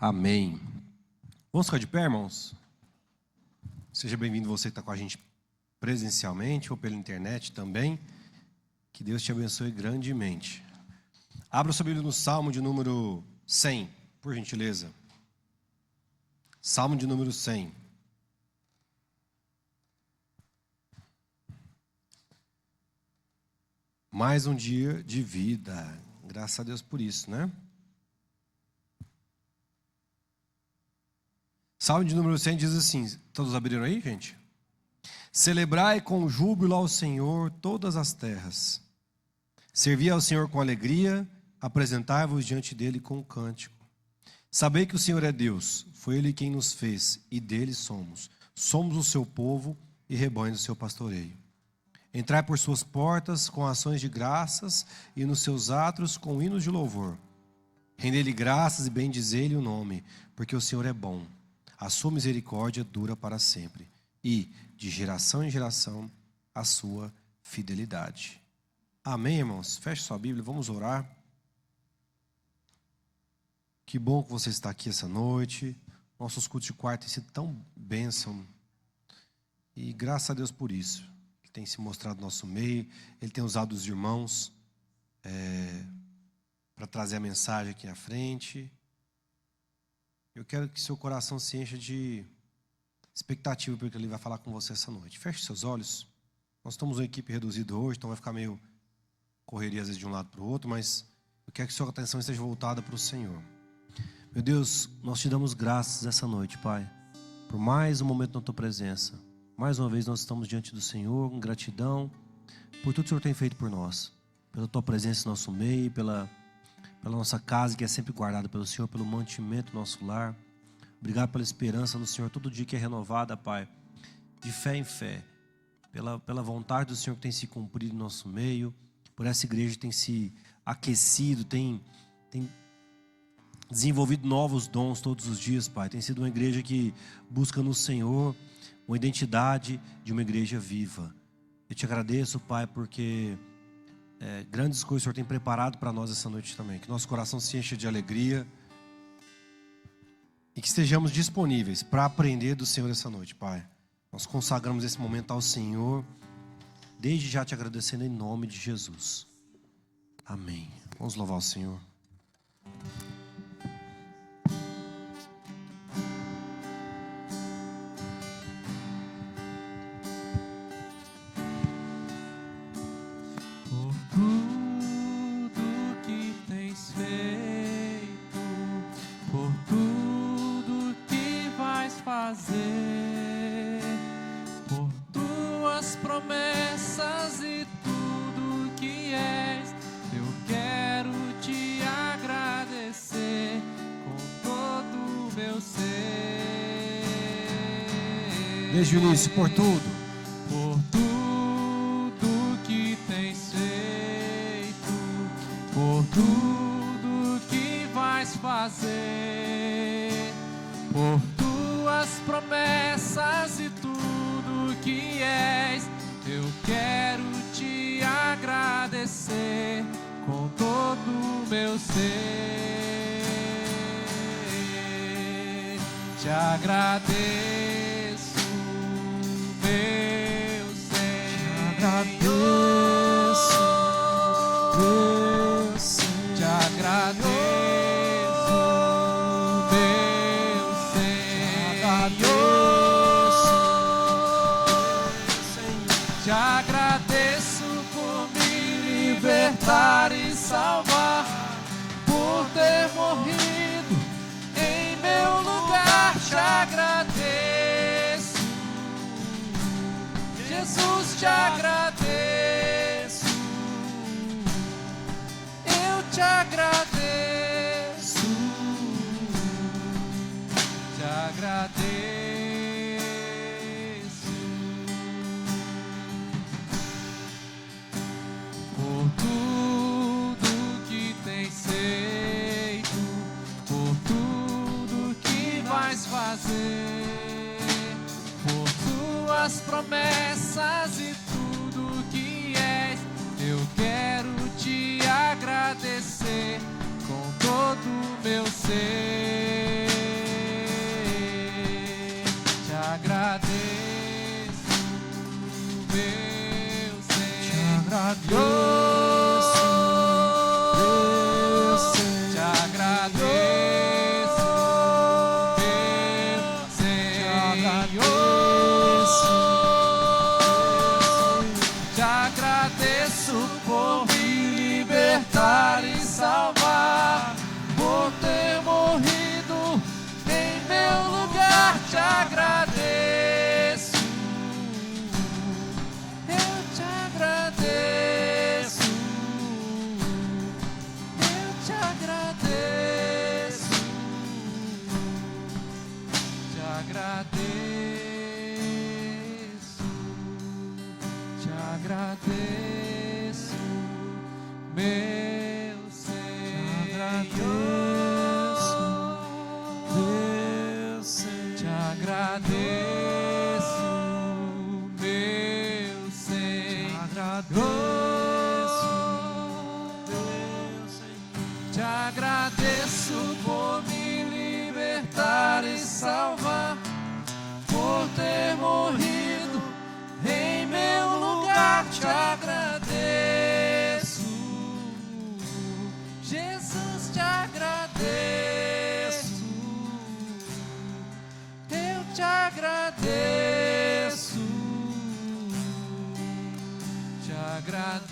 Amém. Vamos ficar de pé, irmãos? Seja bem-vindo você que está com a gente presencialmente ou pela internet também. Que Deus te abençoe grandemente. Abra sua Bíblia no Salmo de número 100, por gentileza. Salmo de número 100. Mais um dia de vida. Graças a Deus por isso, né? Salmo de número 100 diz assim, todos abriram aí, gente? Celebrai com júbilo ao Senhor todas as terras. Servi ao Senhor com alegria, apresentai-vos diante dele com cântico. Sabei que o Senhor é Deus, foi Ele quem nos fez, e dele somos. Somos o seu povo e rebanho do seu pastoreio. Entrai por suas portas com ações de graças e nos seus átrios com hinos de louvor. Rendei-lhe graças e bendizei-lhe o nome, porque o Senhor é bom. A sua misericórdia dura para sempre, e de geração em geração a sua fidelidade. Amém, irmãos? Feche sua Bíblia, vamos orar. Que bom que você está aqui essa noite. Nossos cultos de quarta têm sido tão bênção. E graças a Deus por isso. Ele tem se mostrado no nosso meio, Ele tem usado os irmãos para trazer a mensagem aqui à frente. Eu quero que seu coração se encha de expectativa pelo que Ele vai falar com você essa noite. Feche seus olhos. Nós estamos uma equipe reduzida hoje, então vai ficar meio correria às vezes de um lado para o outro, mas eu quero que sua atenção esteja voltada para o Senhor. Meu Deus, nós te damos graças essa noite, Pai, por mais um momento na Tua presença. Mais uma vez nós estamos diante do Senhor, com gratidão, por tudo que o Senhor tem feito por nós, pela Tua presença em nosso meio, pela nossa casa que é sempre guardada pelo Senhor, pelo mantimento do nosso lar. Obrigado pela esperança no Senhor, todo dia que é renovada, Pai, de fé em fé, pela vontade do Senhor que tem se cumprido no nosso meio, por essa igreja que tem se aquecido, tem desenvolvido novos dons todos os dias, Pai. Tem sido uma igreja que busca no Senhor uma identidade de uma igreja viva. Eu te agradeço, Pai, porque grandes coisas o Senhor tem preparado para nós essa noite também. Que nosso coração se encha de alegria e que estejamos disponíveis para aprender do Senhor essa noite, Pai. Nós consagramos esse momento ao Senhor, desde já te agradecendo em nome de Jesus. Amém. Vamos louvar o Senhor. Desde o início, por tudo que tens feito, por tudo que vais fazer, por tuas promessas e tudo que és, eu quero te agradecer com todo o meu ser. Te agradeço. Te agradeço, meu Senhor. Te agradeço por me libertar e salvar, por ter morrido em meu lugar. Te agradeço, Jesus, te agradeço. Te agradeço, te agradeço, por tudo que tens feito, por tudo que vais fazer, por tuas promessas e tudo que és, eu quero te agradecer Te agradeço por me libertar e salvar, por ter morrido em meu lugar. Te agradeço, Jesus, te agradeço. Eu te agradeço, te agradeço.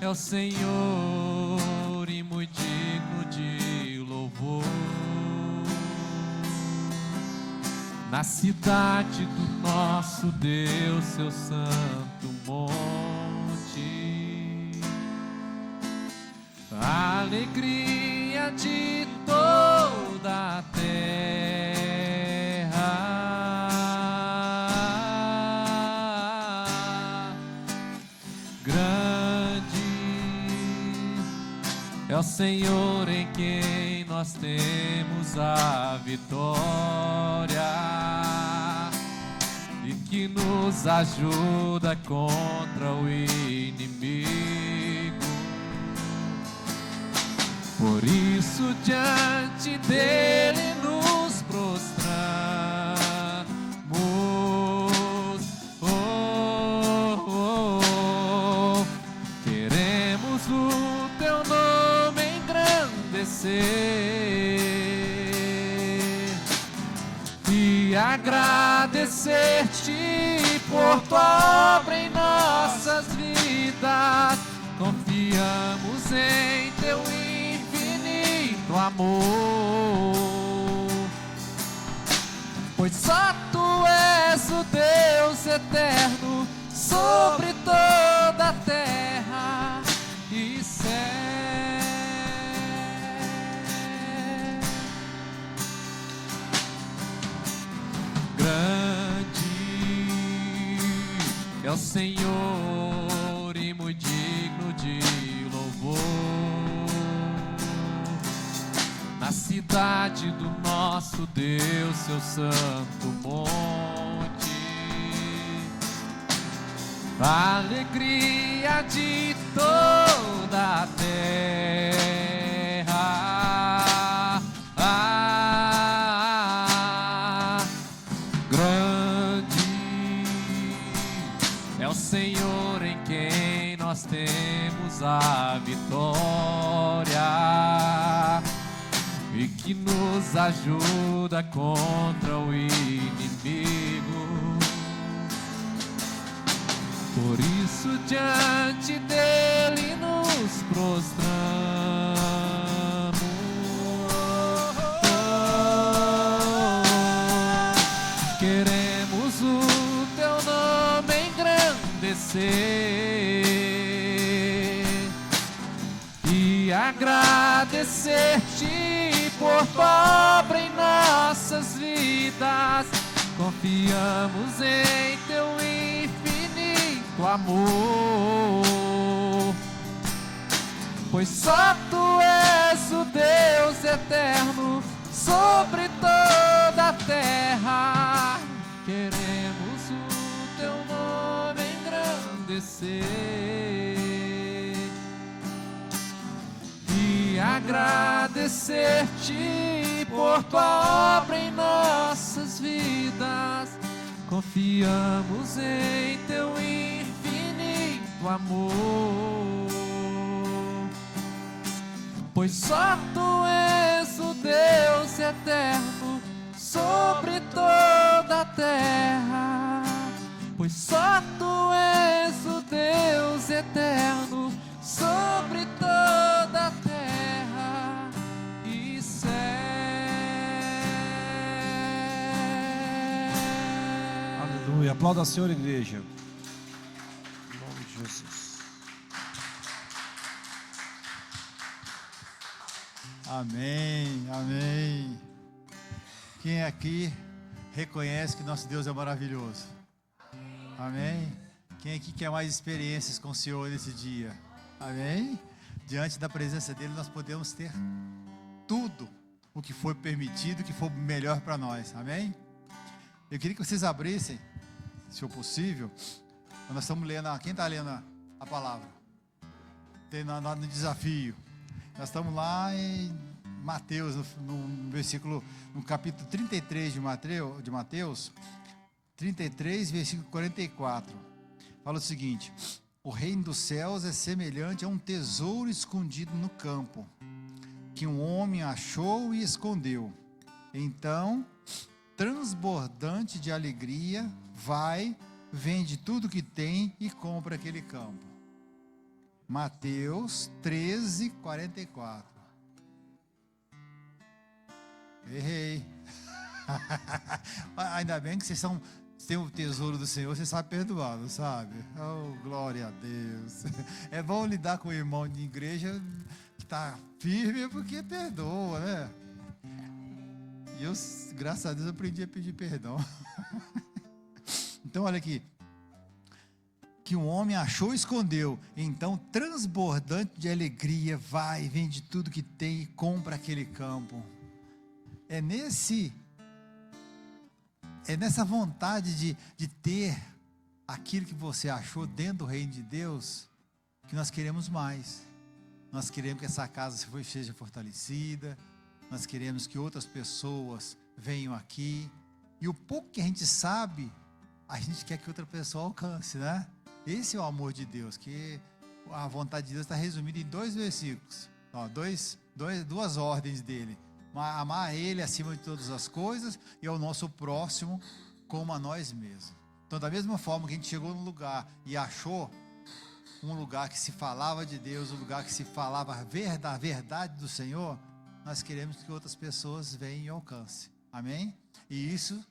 É o Senhor e muito digno de louvor. Na cidade do nosso Deus, seu santo monte, a alegria de toda a terra. É o Senhor em quem nós temos a vitória e que nos ajuda contra o inimigo. Por isso diante dele nos prostramos. Queremos o teu nome e agradecer-te por tua obra em nossas vidas. Confiamos em teu infinito amor, pois só tu és o Deus eterno sobre toda a terra e céu. É o Senhor e muito digno de louvor. Na cidade do nosso Deus, seu santo monte, a alegria de toda a terra. É o Senhor em quem nós temos a vitória e que nos ajuda contra o inimigo. Por isso diante dele nos prostramos. Queremos o teu nome e agradecer-te por tua obra em nossas vidas. Confiamos em teu infinito amor, pois só tu és o Deus eterno sobre toda a terra. Queremos o teu nome e agradecer-te por tua obra em nossas vidas. Confiamos em teu infinito amor, pois só tu és o Deus eterno sobre toda a terra. Pois só tu és o Deus eterno sobre toda a terra e céu. Aleluia. Aplauda a Senhor, igreja. Em nome de Jesus. Amém, amém. Quem aqui reconhece que nosso Deus é maravilhoso? Amém? Quem aqui quer mais experiências com o Senhor nesse dia? Amém? Diante da presença dele, nós podemos ter tudo o que foi permitido, o que for melhor para nós. Amém? Eu queria que vocês abrissem, se for possível. Nós estamos lendo, quem está lendo a palavra? Tem no desafio. Nós estamos lá em Mateus, no versículo, no capítulo 33 de Mateus, 33, versículo 44. Fala o seguinte: o reino dos céus é semelhante a um tesouro escondido no campo, que um homem achou e escondeu. Então, transbordante de alegria, vai, vende tudo que tem e compra aquele campo. Mateus 13, 44. Errei. Ainda bem que vocês têm o tesouro do Senhor, você sabe perdoar, não sabe? Oh, glória a Deus. É bom lidar com o irmão de igreja que está firme, porque perdoa, né? E eu, graças a Deus, aprendi a pedir perdão. Então, olha aqui. Que um homem achou e escondeu. Então, transbordante de alegria, vai, vende tudo que tem e compra aquele campo. É nessa vontade de ter aquilo que você achou dentro do reino de Deus, que nós queremos mais. Nós queremos que essa casa seja fortalecida, nós queremos que outras pessoas venham aqui, e o pouco que a gente sabe, a gente quer que outra pessoa alcance, né? Esse é o amor de Deus, que a vontade de Deus está resumida em 2 versículos, duas ordens dele: amar a Ele acima de todas as coisas e ao nosso próximo como a nós mesmos. Então, da mesma forma que a gente chegou no lugar e achou um lugar que se falava de Deus, um lugar que se falava da verdade do Senhor, nós queremos que outras pessoas venham e alcancem. Amém? E isso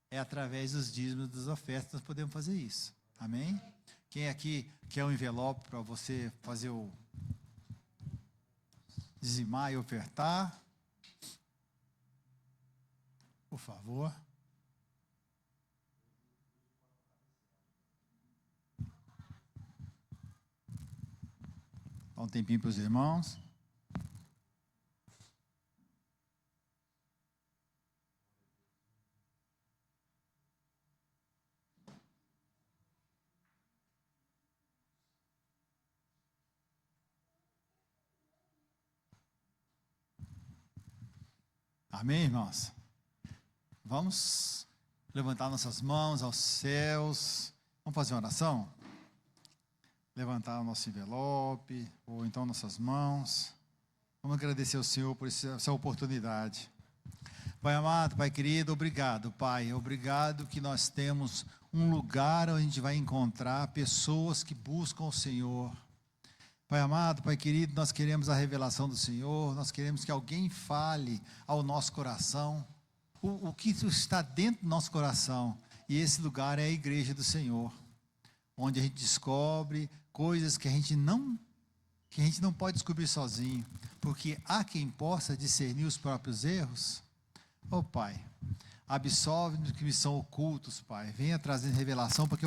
é através dos dízimos e das ofertas que nós podemos fazer isso. Amém? Quem aqui quer um envelope para você fazer o dizimar e ofertar? Por favor. Dá um tempinho para os irmãos. Amém, irmãos? Vamos levantar nossas mãos aos céus. Vamos fazer uma oração? Levantar o nosso envelope, ou então nossas mãos. Vamos agradecer ao Senhor por essa oportunidade. Pai amado, Pai querido, obrigado, Pai. Obrigado que nós temos um lugar onde a gente vai encontrar pessoas que buscam o Senhor. Pai amado, Pai querido, nós queremos a revelação do Senhor, nós queremos que alguém fale ao nosso coração o que está dentro do nosso coração. E esse lugar é a igreja do Senhor, onde a gente descobre coisas que a gente não pode descobrir sozinho, porque há quem possa discernir os próprios erros. Oh Pai, absolve-nos que me são ocultos, Pai. Venha trazendo revelação para que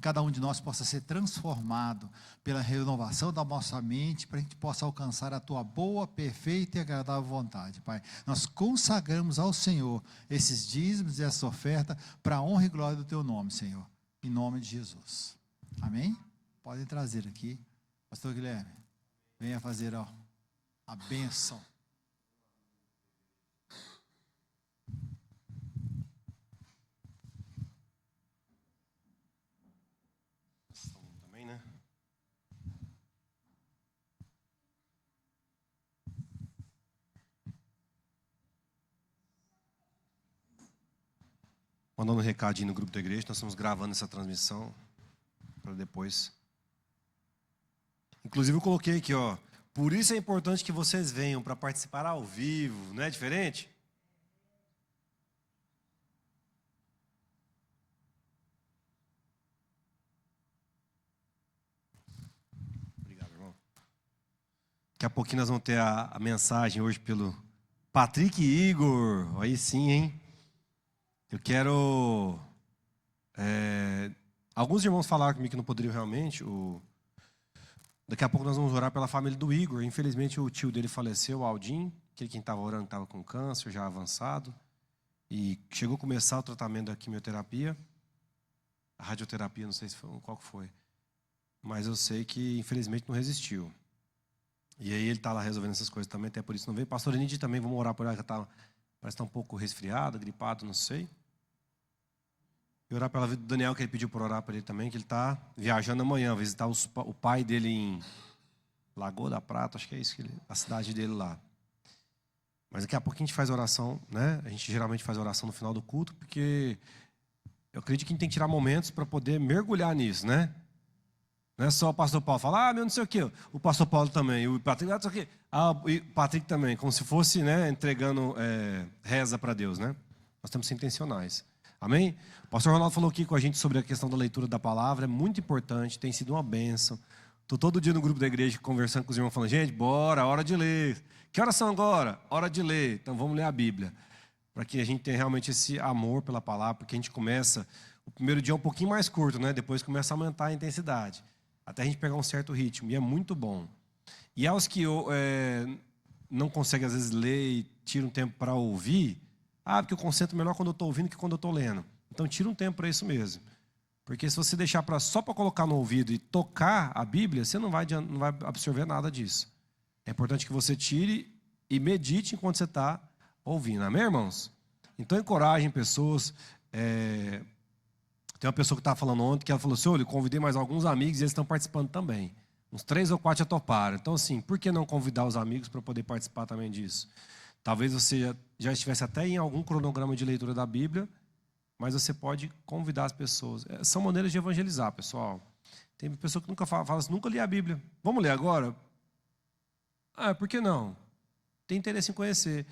cada um de nós possa ser transformado pela renovação da nossa mente, para que a gente possa alcançar a Tua boa, perfeita e agradável vontade, Pai. Nós consagramos ao Senhor esses dízimos e essa oferta para a honra e glória do Teu nome, Senhor. Em nome de Jesus. Amém? Podem trazer aqui. Pastor Guilherme, venha fazer a bênção. Também, né? Mandando um recadinho no grupo da igreja, nós estamos gravando essa transmissão para depois. Inclusive eu coloquei aqui, ó. Por isso é importante que vocês venham para participar ao vivo, não é diferente? Obrigado, irmão. Daqui a pouquinho nós vamos ter a mensagem hoje pelo Patrick Igor. Aí sim, hein? Eu quero Alguns irmãos falaram comigo que não poderiam realmente. Daqui a pouco nós vamos orar pela família do Igor. Infelizmente o tio dele faleceu, o Aldin, aquele quem estava orando estava com câncer já avançado. E chegou a começar o tratamento da quimioterapia. A radioterapia, não sei qual que foi. Mas eu sei que infelizmente não resistiu. E aí ele está lá resolvendo essas coisas também, até por isso não veio. Pastor Enide também, vamos orar por ela, que parece que está um pouco resfriado, gripado, não sei. E orar pela vida do Daniel, que ele pediu para orar para ele também, que ele está viajando amanhã, visitar o pai dele em Lagoa da Prata, acho que é isso, a cidade dele lá. Mas daqui a pouco a gente faz oração, né? A gente geralmente faz oração no final do culto, porque eu acredito que a gente tem que tirar momentos para poder mergulhar nisso, né? Não é só o pastor Paulo falar, meu não sei o quê, o pastor Paulo também, o Patrick, não sei o quê, e o Patrick também, como se fosse, né, entregando reza para Deus, né? Nós temos que ser intencionais. Amém? O pastor Ronaldo falou aqui com a gente sobre a questão da leitura da palavra, é muito importante, tem sido uma bênção. Estou todo dia no grupo da igreja conversando com os irmãos, falando, gente, bora, hora de ler. Que horas são agora? Hora de ler. Então vamos ler a Bíblia. Para que a gente tenha realmente esse amor pela palavra, porque a gente começa, o primeiro dia é um pouquinho mais curto, né? Depois começa a aumentar a intensidade, até a gente pegar um certo ritmo, e é muito bom. E aos que não conseguem às vezes ler e tiram um tempo para ouvir, porque eu concentro melhor quando eu estou ouvindo que quando eu estou lendo. Então tira um tempo para isso mesmo. Porque se você deixar só para colocar no ouvido e tocar a Bíblia, você não vai absorver nada disso. É importante que você tire e medite enquanto você está ouvindo. Amém, irmãos? Então encorajem pessoas. Tem uma pessoa que estava falando ontem, que ela falou assim, olha, eu convidei mais alguns amigos e eles estão participando também. Uns 3 ou 4 já toparam. Então, assim, por que não convidar os amigos para poder participar também disso? Talvez você já estivesse até em algum cronograma de leitura da Bíblia, mas você pode convidar as pessoas. São maneiras de evangelizar, pessoal. Tem pessoa que nunca fala assim, nunca li a Bíblia. Vamos ler agora? Por que não? Tem interesse em conhecer.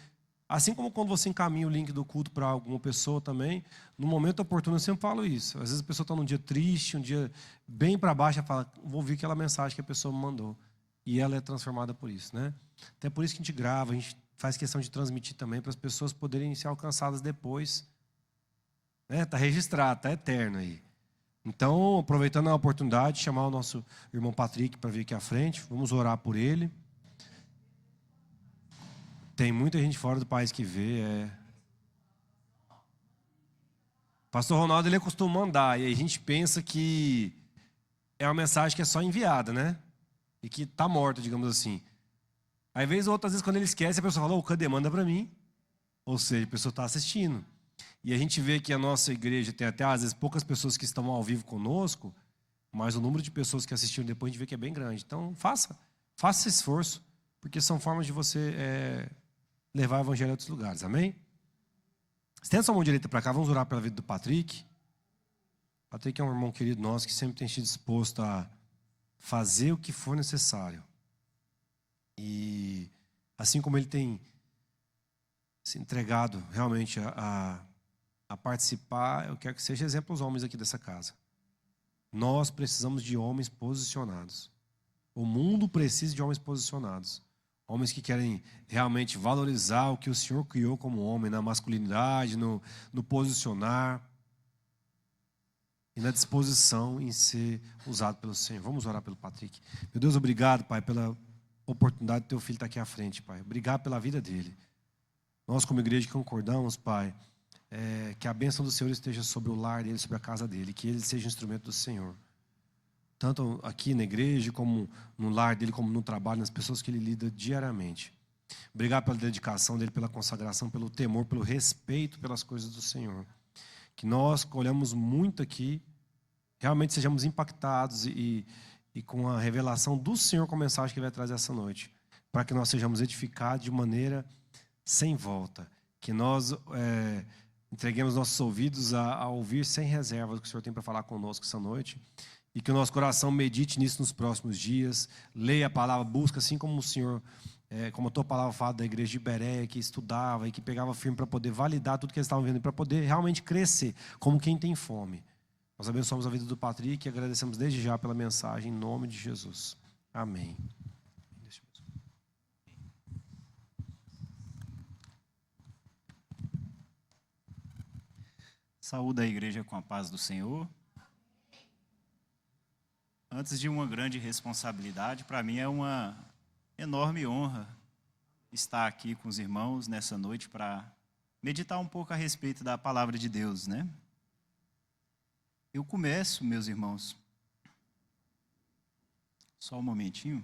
Assim como quando você encaminha o link do culto para alguma pessoa também, no momento oportuno eu sempre falo isso. Às vezes a pessoa está num dia triste, um dia bem para baixo, ela fala, vou ouvir aquela mensagem que a pessoa me mandou. E ela é transformada por isso, né? Até por isso que a gente grava, a gente faz questão de transmitir também para as pessoas poderem ser alcançadas depois. Está registrado, está eterno aí. Então, aproveitando a oportunidade, chamar o nosso irmão Patrick para vir aqui à frente, vamos orar por ele. Tem muita gente fora do país que vê. Pastor Ronaldo, ele costuma mandar, e a gente pensa que é uma mensagem que é só enviada, né? E que está morta, digamos assim. Às vezes, outras vezes, quando ele esquece, a pessoa fala, cadê? Manda para mim. Ou seja, a pessoa está assistindo. E a gente vê que a nossa igreja tem até, às vezes, poucas pessoas que estão ao vivo conosco, mas o número de pessoas que assistiram depois a gente vê que é bem grande. Então, faça esse esforço, porque são formas de você levar o evangelho a outros lugares. Amém? Estenda sua mão direita para cá, vamos orar pela vida do Patrick. Patrick é um irmão querido nosso que sempre tem sido disposto a fazer o que for necessário. E assim como ele tem se entregado realmente a participar, eu quero que seja exemplo aos homens aqui dessa casa. Nós precisamos de homens posicionados. O mundo precisa de homens posicionados. Homens que querem realmente valorizar o que o Senhor criou como homem, na masculinidade, no posicionar e na disposição em ser usado pelo Senhor. Vamos orar pelo Patrick. Meu Deus, obrigado, Pai, pela oportunidade de teu filho estar aqui à frente, Pai. Obrigado pela vida dele. Nós, como igreja, concordamos, Pai, que a bênção do Senhor esteja sobre o lar dele, sobre a casa dele, que ele seja instrumento do Senhor. Tanto aqui na igreja, como no lar dele, como no trabalho, nas pessoas que ele lida diariamente. Obrigado pela dedicação dele, pela consagração, pelo temor, pelo respeito pelas coisas do Senhor. Que nós, que olhamos muito aqui, realmente sejamos impactados e com a revelação do Senhor com a mensagem que ele vai trazer essa noite. Para que nós sejamos edificados de maneira sem volta. Que nós entreguemos nossos ouvidos a ouvir sem reservas o que o Senhor tem para falar conosco essa noite. E que o nosso coração medite nisso nos próximos dias. Leia a palavra, busca, assim como o Senhor, como a tua palavra fala da igreja de Bereia, que estudava e que pegava firme para poder validar tudo que eles estavam vendo, para poder realmente crescer, como quem tem fome. Nós abençoamos a vida do Patrick e agradecemos desde já pela mensagem, em nome de Jesus. Amém. Saúde a igreja com a paz do Senhor. Antes de uma grande responsabilidade, para mim é uma enorme honra estar aqui com os irmãos nessa noite para meditar um pouco a respeito da palavra de Deus, né? Eu começo, meus irmãos, só um momentinho.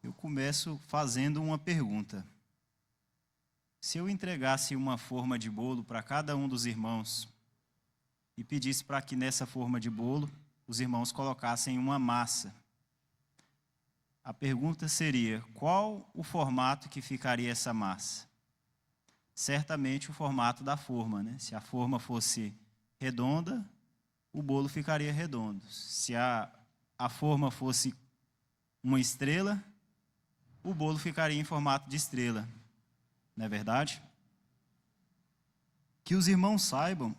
Eu começo fazendo uma pergunta. Se eu entregasse uma forma de bolo para cada um dos irmãos e pedisse para que nessa forma de bolo os irmãos colocassem uma massa, a pergunta seria: qual o formato que ficaria essa massa? Certamente o formato da forma, né? Se a forma fosse redonda, o bolo ficaria redondo. Se a forma fosse uma estrela, o bolo ficaria em formato de estrela. Não é verdade? Que os irmãos saibam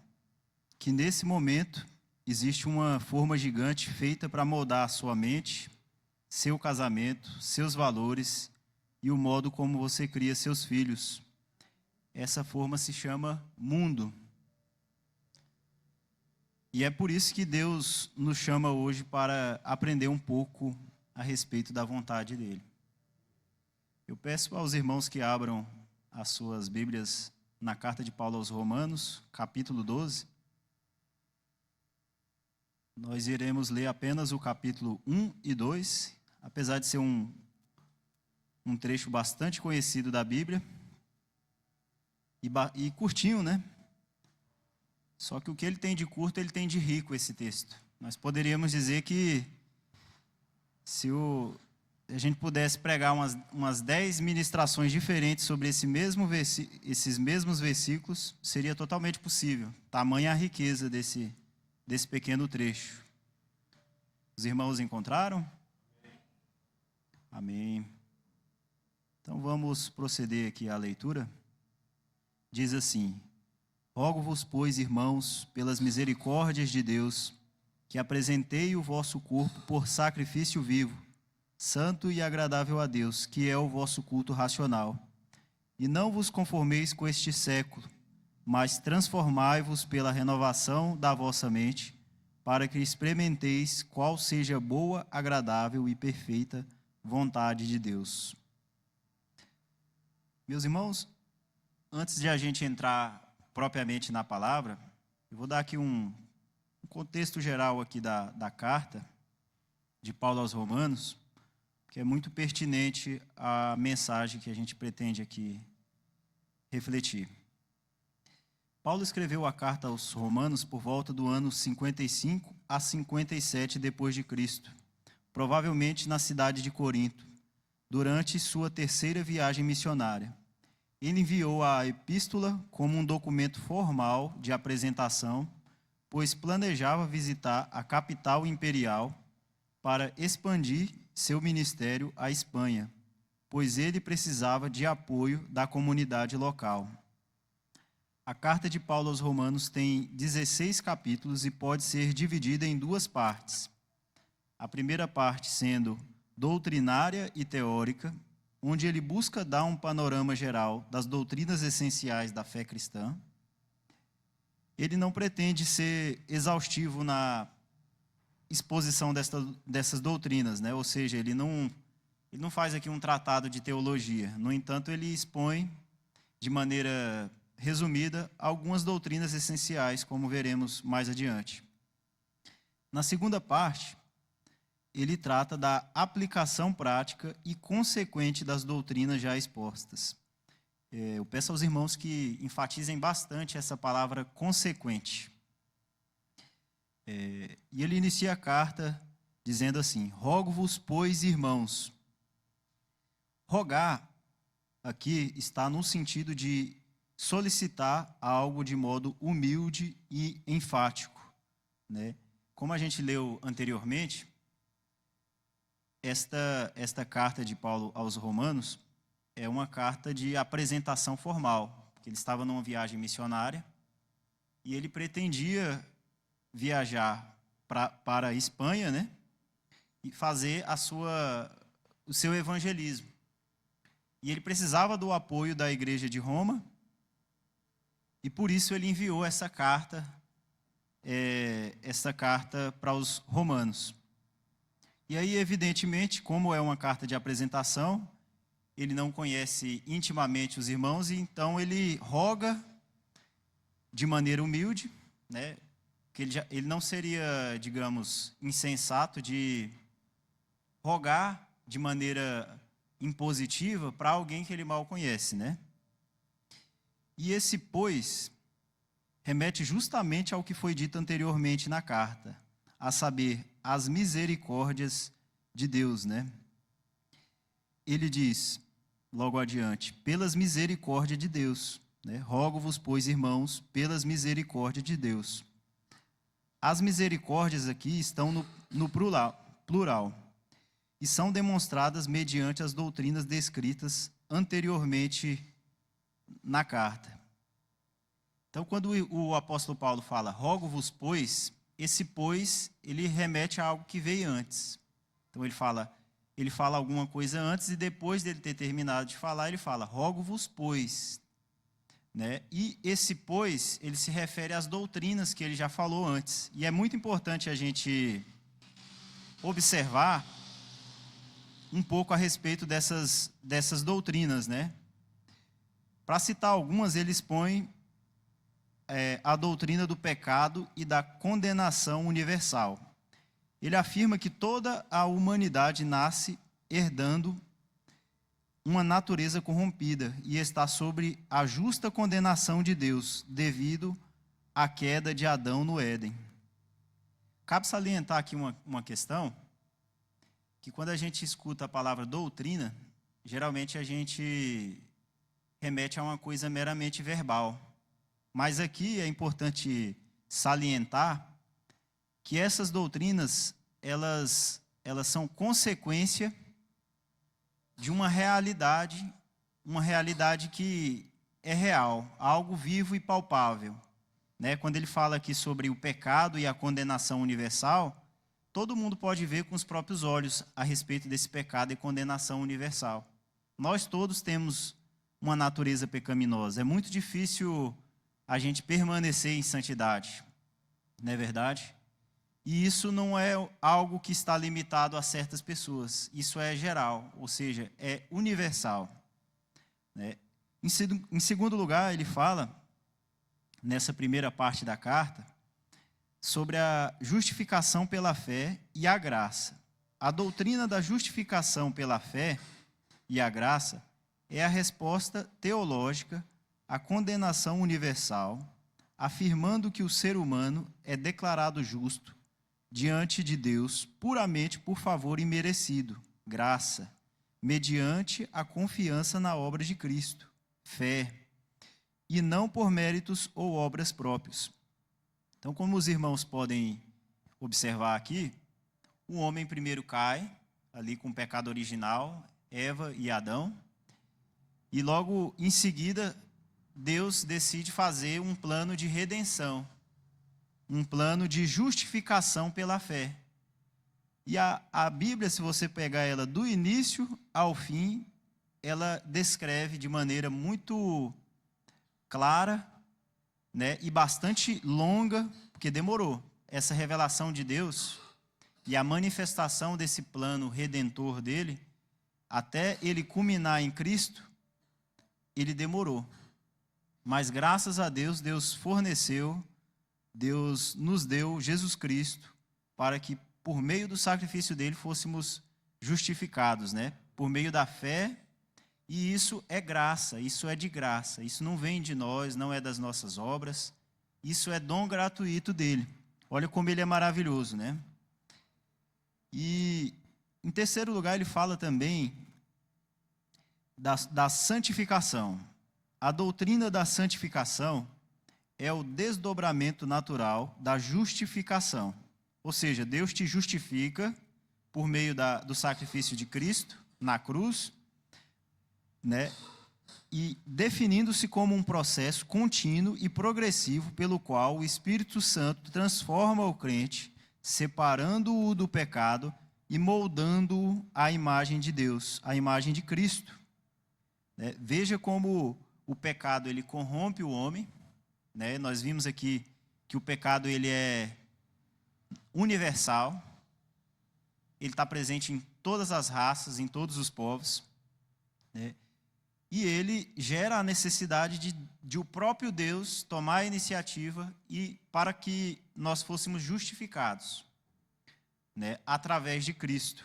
que nesse momento existe uma forma gigante feita para moldar a sua mente, seu casamento, seus valores e o modo como você cria seus filhos. Essa forma se chama mundo. E é por isso que Deus nos chama hoje para aprender um pouco a respeito da vontade dele. Eu peço aos irmãos que abram as suas Bíblias na carta de Paulo aos Romanos, capítulo 12. Nós iremos ler apenas o capítulo 1 e 2, apesar de ser um trecho bastante conhecido da Bíblia, e curtinho, né? Só que o que ele tem de curto, ele tem de rico, esse texto. Nós poderíamos dizer que se a gente pudesse pregar umas 10 ministrações diferentes sobre esses mesmos versículos, seria totalmente possível. Tamanha a riqueza desse pequeno trecho. Os irmãos encontraram? Amém. Então vamos proceder aqui à leitura. Diz assim: rogo-vos, pois, irmãos, pelas misericórdias de Deus, que apresentei o vosso corpo por sacrifício vivo, santo e agradável a Deus, que é o vosso culto racional. E não vos conformeis com este século, mas transformai-vos pela renovação da vossa mente, para que experimenteis qual seja a boa, agradável e perfeita vontade de Deus. Meus irmãos, antes de a gente entrar propriamente na palavra, eu vou dar aqui um contexto geral aqui da carta de Paulo aos Romanos, que é muito pertinente à mensagem que a gente pretende aqui refletir. Paulo escreveu a carta aos Romanos por volta do ano 55 a 57 depois de Cristo, provavelmente na cidade de Corinto, durante sua terceira viagem missionária. Ele enviou a epístola como um documento formal de apresentação, pois planejava visitar a capital imperial para expandir seu ministério à Espanha, pois ele precisava de apoio da comunidade local. A carta de Paulo aos Romanos tem 16 capítulos e pode ser dividida em duas partes. A primeira parte sendo doutrinária e teórica, onde ele busca dar um panorama geral das doutrinas essenciais da fé cristã. Ele não pretende ser exaustivo na exposição dessas doutrinas, né? Ou seja, ele não faz aqui um tratado de teologia. No entanto, ele expõe de maneira resumida algumas doutrinas essenciais, como veremos mais adiante. Na segunda parte, ele trata da aplicação prática e consequente das doutrinas já expostas. Eu peço aos irmãos que enfatizem bastante essa palavra consequente. E ele inicia a carta dizendo assim: rogo-vos, pois, irmãos. Rogar aqui está no sentido de solicitar algo de modo humilde e enfático, né? Como a gente leu anteriormente, esta carta de Paulo aos Romanos é uma carta de apresentação formal, porque ele estava numa viagem missionária e ele pretendia viajar para a Espanha, né, e fazer o seu evangelismo. E ele precisava do apoio da igreja de Roma, e por isso ele enviou essa carta essa carta para os romanos. E aí, evidentemente, como é uma carta de apresentação, ele não conhece intimamente os irmãos, e então ele roga de maneira humilde, né? Que ele não seria, digamos, insensato de rogar de maneira impositiva para alguém que ele mal conhece, né? E esse pois remete justamente ao que foi dito anteriormente na carta, a saber, as misericórdias de Deus, né? Ele diz, logo adiante, pelas misericórdias de Deus, né? Rogo-vos, pois, irmãos, pelas misericórdias de Deus. As misericórdias aqui estão no plural e são demonstradas mediante as doutrinas descritas anteriormente na carta. Então, quando o apóstolo Paulo fala, rogo-vos, pois, esse pois, ele remete a algo que veio antes. Então, ele fala alguma coisa antes e depois dele ter terminado de falar, ele fala, rogo-vos, pois. Né? E esse pois, ele se refere às doutrinas que ele já falou antes. E é muito importante a gente observar um pouco a respeito dessas doutrinas, né? Para citar algumas, ele expõe a doutrina do pecado e da condenação universal. Ele afirma que toda a humanidade nasce herdando uma natureza corrompida e está sobre a justa condenação de Deus, devido à queda de Adão no Éden. Cabe salientar aqui uma questão, que quando a gente escuta a palavra doutrina, geralmente a gente remete a uma coisa meramente verbal. Mas aqui é importante salientar que essas doutrinas, elas são consequência de uma realidade que é real, algo vivo e palpável. Né? Quando ele fala aqui sobre o pecado e a condenação universal, todo mundo pode ver com os próprios olhos a respeito desse pecado e condenação universal. Nós todos temos uma natureza pecaminosa. É muito difícil a gente permanecer em santidade, não é verdade? E isso não é algo que está limitado a certas pessoas. Isso é geral, ou seja, é universal. Né? Em segundo lugar, ele fala, nessa primeira parte da carta, sobre a justificação pela fé e a graça. A doutrina da justificação pela fé e a graça é a resposta teológica à condenação universal, afirmando que o ser humano é declarado justo diante de Deus puramente por favor imerecido, graça, mediante a confiança na obra de Cristo, fé, e não por méritos ou obras próprios. Então, como os irmãos podem observar aqui, o homem primeiro cai, ali com o pecado original, Eva e Adão, e logo em seguida, Deus decide fazer um plano de redenção, um plano de justificação pela fé. E a Bíblia, se você pegar ela do início ao fim, ela descreve de maneira muito clara, né, e bastante longa, porque demorou. Essa revelação de Deus e a manifestação desse plano redentor dele, até ele culminar em Cristo, ele demorou. Mas graças a Deus, Deus forneceu, Deus nos deu Jesus Cristo para que por meio do sacrifício dele fôssemos justificados, né? Por meio da fé, e isso é graça, isso é de graça, isso não vem de nós, não é das nossas obras, isso é dom gratuito dele. Olha como ele é maravilhoso, né? E em terceiro lugar ele fala também da santificação. A doutrina da santificação é o desdobramento natural da justificação. Ou seja, Deus te justifica por meio do sacrifício de Cristo na cruz, né? E definindo-se como um processo contínuo e progressivo pelo qual o Espírito Santo transforma o crente, separando-o do pecado e moldando-o à imagem de Deus, à imagem de Cristo. Né? Veja como o pecado ele corrompe o homem, né? Nós vimos aqui que o pecado ele é universal, ele está presente em todas as raças, em todos os povos, né? E ele gera a necessidade de o próprio Deus tomar a iniciativa e para que nós fôssemos justificados, né, através de Cristo.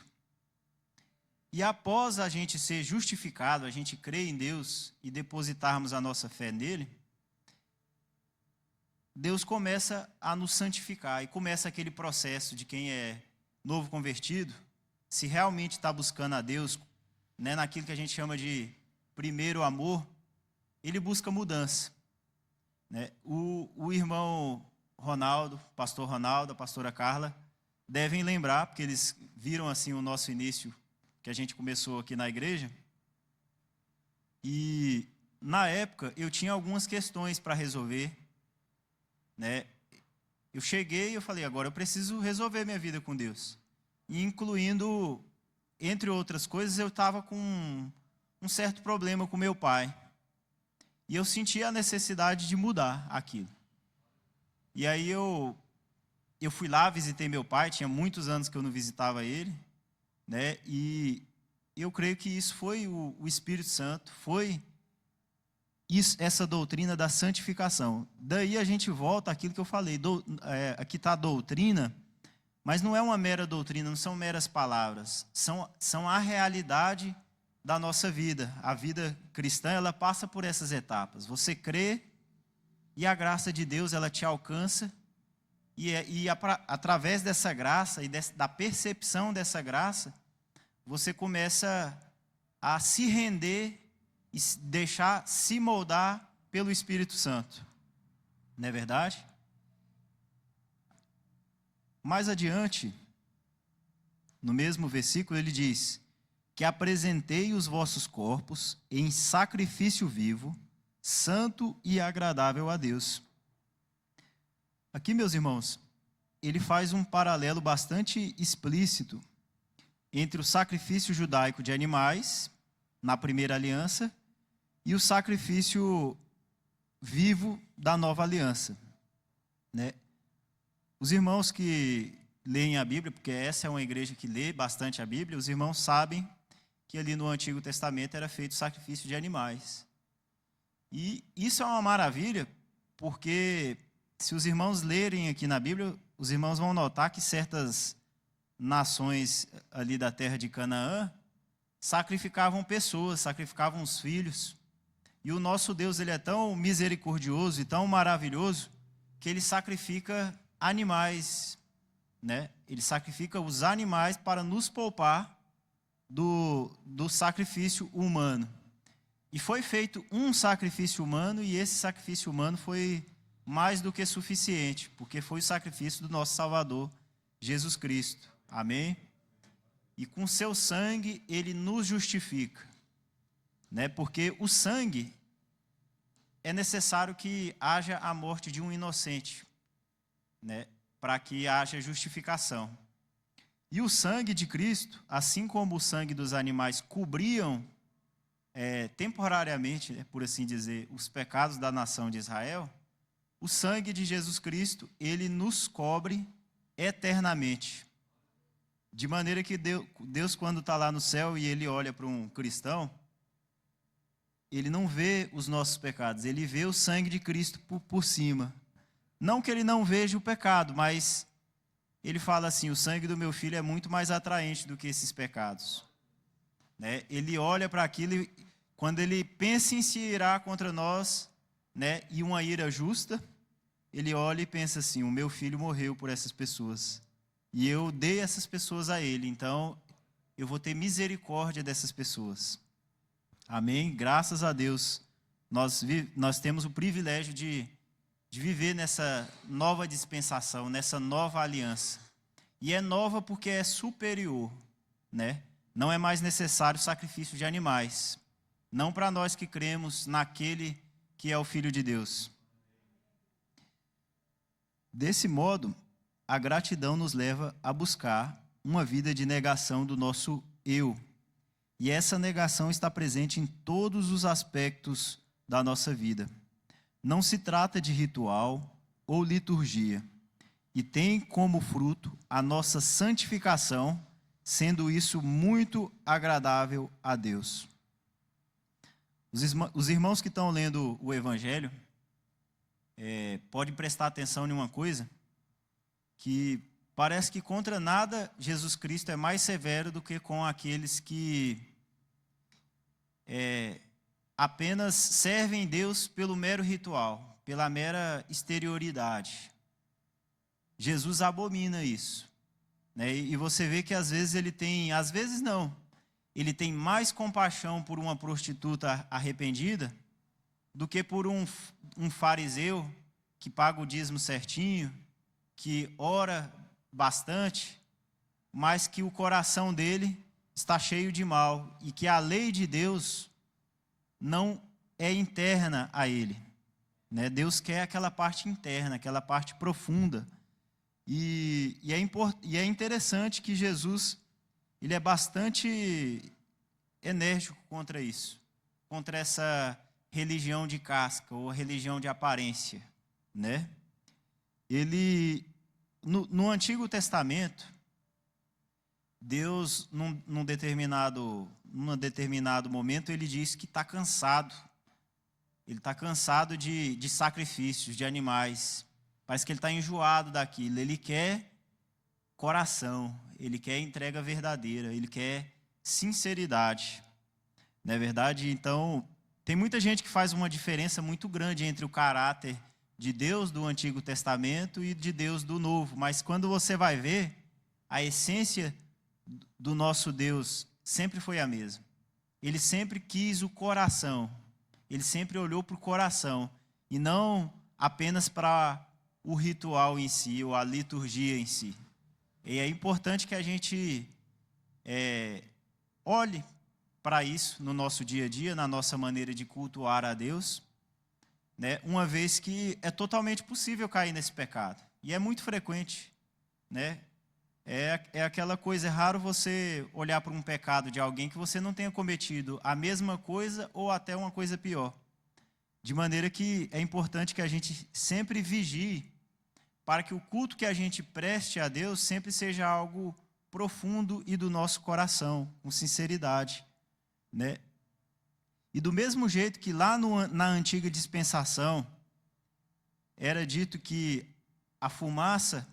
E após a gente ser justificado, a gente crer em Deus e depositarmos a nossa fé nele, Deus começa a nos santificar e começa aquele processo de quem é novo convertido, se realmente está buscando a Deus, né, naquilo que a gente chama de primeiro amor, ele busca mudança, né? O irmão Ronaldo, pastor Ronaldo, a pastora Carla, devem lembrar, porque eles viram assim o nosso início, que a gente começou aqui na igreja, e na época eu tinha algumas questões para resolver, né? Eu cheguei e eu falei, agora eu preciso resolver minha vida com Deus, e incluindo, entre outras coisas, eu estava com um certo problema com meu pai. E eu senti a necessidade de mudar aquilo. E aí eu fui lá, visitei meu pai, tinha muitos anos que eu não visitava ele, né? E eu creio que isso foi o Espírito Santo, foi essa doutrina da santificação. Daí a gente volta àquilo que eu falei, aqui está a doutrina, mas não é uma mera doutrina, não são meras palavras, são a realidade da nossa vida. A vida cristã, ela passa por essas etapas. Você crê e a graça de Deus, ela te alcança através dessa graça e da percepção dessa graça, você começa a se render e deixar se moldar pelo Espírito Santo. Não é verdade? Mais adiante, no mesmo versículo, ele diz que apresentei os vossos corpos em sacrifício vivo, santo e agradável a Deus. Aqui, meus irmãos, ele faz um paralelo bastante explícito entre o sacrifício judaico de animais, na primeira aliança, e o sacrifício vivo da nova aliança, né? Os irmãos que leem a Bíblia, porque essa é uma igreja que lê bastante a Bíblia, os irmãos sabem que ali no Antigo Testamento era feito sacrifício de animais. E isso é uma maravilha, porque se os irmãos lerem aqui na Bíblia, os irmãos vão notar que certas nações ali da terra de Canaã sacrificavam pessoas, sacrificavam os filhos. E o nosso Deus, ele é tão misericordioso e tão maravilhoso que ele sacrifica animais, né? Ele sacrifica os animais para nos poupar do sacrifício humano. E foi feito um sacrifício humano, e esse sacrifício humano foi mais do que suficiente, porque foi o sacrifício do nosso Salvador, Jesus Cristo. Amém? E com seu sangue, ele nos justifica, né? Porque o sangue, é necessário que haja a morte de um inocente, né? Para que haja justificação. E o sangue de Cristo, assim como o sangue dos animais cobriam temporariamente, né, por assim dizer, os pecados da nação de Israel, o sangue de Jesus Cristo, ele nos cobre eternamente. De maneira que Deus, quando está lá no céu e ele olha para um cristão, ele não vê os nossos pecados, ele vê o sangue de Cristo por cima. Não que ele não veja o pecado, mas ele fala assim, o sangue do meu filho é muito mais atraente do que esses pecados, né? Ele olha para aquilo, quando ele pensa em se irar contra nós, né, e uma ira justa, ele olha e pensa assim, o meu filho morreu por essas pessoas, e eu dei essas pessoas a ele, então eu vou ter misericórdia dessas pessoas. Amém? Graças a Deus, nós temos o privilégio de viver nessa nova dispensação, nessa nova aliança. E é nova porque é superior, né? Não é mais necessário sacrifício de animais. Não para nós que cremos naquele que é o Filho de Deus. Desse modo, a gratidão nos leva a buscar uma vida de negação do nosso eu. E essa negação está presente em todos os aspectos da nossa vida. Não se trata de ritual ou liturgia. e tem como fruto a nossa santificação, sendo isso muito agradável a Deus. Os irmãos que estão lendo o Evangelho podem prestar atenção em uma coisa, que parece que contra nada Jesus Cristo é mais severo do que com aqueles que apenas servem Deus pelo mero ritual, pela mera exterioridade. Jesus abomina isso, né? E você vê que às vezes ele tem mais compaixão por uma prostituta arrependida do que por um fariseu que paga o dízimo certinho, que ora bastante, mas que o coração dele está cheio de mal e que a lei de Deus não é interna a ele, né? Deus quer aquela parte interna, aquela parte profunda. E é interessante que Jesus ele é bastante enérgico contra isso, contra essa religião de casca ou religião de aparência, né? Ele, no Antigo Testamento, Deus, num determinado momento, ele diz que está cansado. Ele está cansado de sacrifícios, de animais. Parece que ele está enjoado daquilo. Ele quer coração, ele quer entrega verdadeira, ele quer sinceridade. Não é verdade? Então, tem muita gente que faz uma diferença muito grande entre o caráter de Deus do Antigo Testamento e de Deus do Novo. Mas quando você vai ver, a essência do nosso Deus sempre foi a mesma. Ele sempre quis o coração. Ele sempre olhou para o coração e não apenas para o ritual em si ou a liturgia em si. E é importante que a gente olhe para isso no nosso dia a dia, na nossa maneira de cultuar a Deus, né? Uma vez que é totalmente possível cair nesse pecado. E é muito frequente, né? É aquela coisa, é raro você olhar para um pecado de alguém que você não tenha cometido a mesma coisa ou até uma coisa pior. De maneira que é importante que a gente sempre vigie para que o culto que a gente preste a Deus sempre seja algo profundo e do nosso coração, com sinceridade, né? E do mesmo jeito que lá na antiga dispensação era dito que a fumaça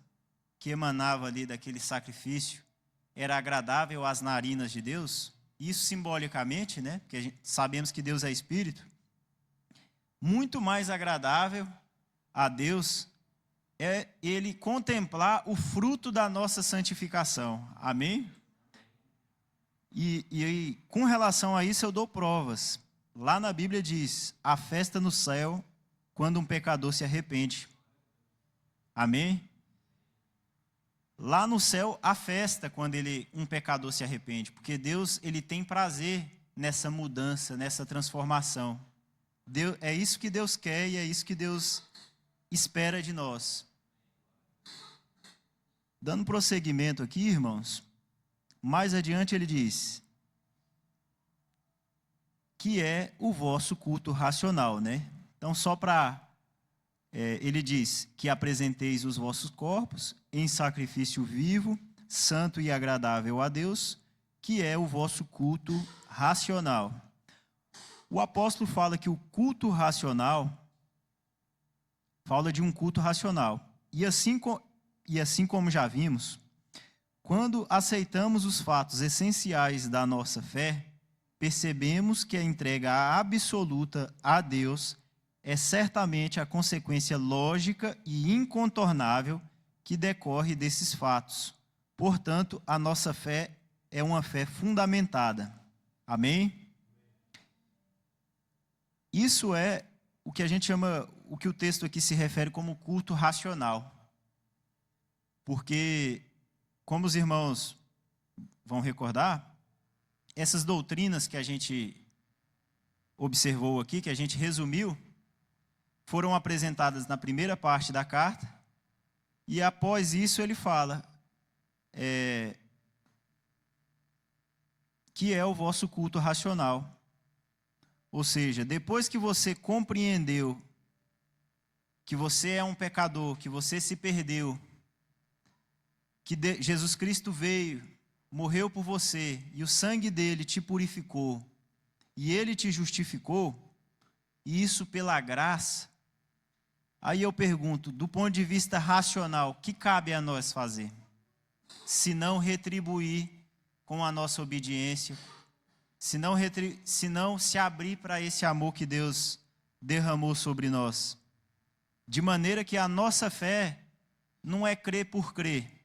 que emanava ali daquele sacrifício era agradável às narinas de Deus, isso simbolicamente, né? Porque sabemos que Deus é Espírito, muito mais agradável a Deus é Ele contemplar o fruto da nossa santificação. Amém? E com relação a isso eu dou provas. Lá na Bíblia diz, a festa no céu quando um pecador se arrepende. Amém? Lá no céu, há festa quando um pecador se arrepende, porque Deus ele tem prazer nessa mudança, nessa transformação. É isso que Deus quer e é isso que Deus espera de nós. Dando prosseguimento aqui, irmãos, mais adiante ele diz que é o vosso culto racional, né? Então, só para... ele diz que apresenteis os vossos corpos em sacrifício vivo, santo e agradável a Deus, que é o vosso culto racional. O apóstolo fala que o culto racional, fala de um culto racional. E assim como já vimos, quando aceitamos os fatos essenciais da nossa fé, percebemos que a entrega absoluta a Deus é certamente a consequência lógica e incontornável que decorre desses fatos. Portanto, a nossa fé é uma fé fundamentada. Amém? Isso é o que a gente chama, o que o texto aqui se refere como culto racional. Porque, como os irmãos vão recordar, essas doutrinas que a gente observou aqui, que a gente resumiu, foram apresentadas na primeira parte da carta, e após isso ele fala que é o vosso culto racional. Ou seja, depois que você compreendeu que você é um pecador, que você se perdeu, que Jesus Cristo veio, morreu por você, e o sangue dele te purificou, e ele te justificou, e isso pela graça, aí eu pergunto, do ponto de vista racional, o que cabe a nós fazer? Se não retribuir com a nossa obediência, se não se abrir para esse amor que Deus derramou sobre nós. De maneira que a nossa fé não é crer por crer.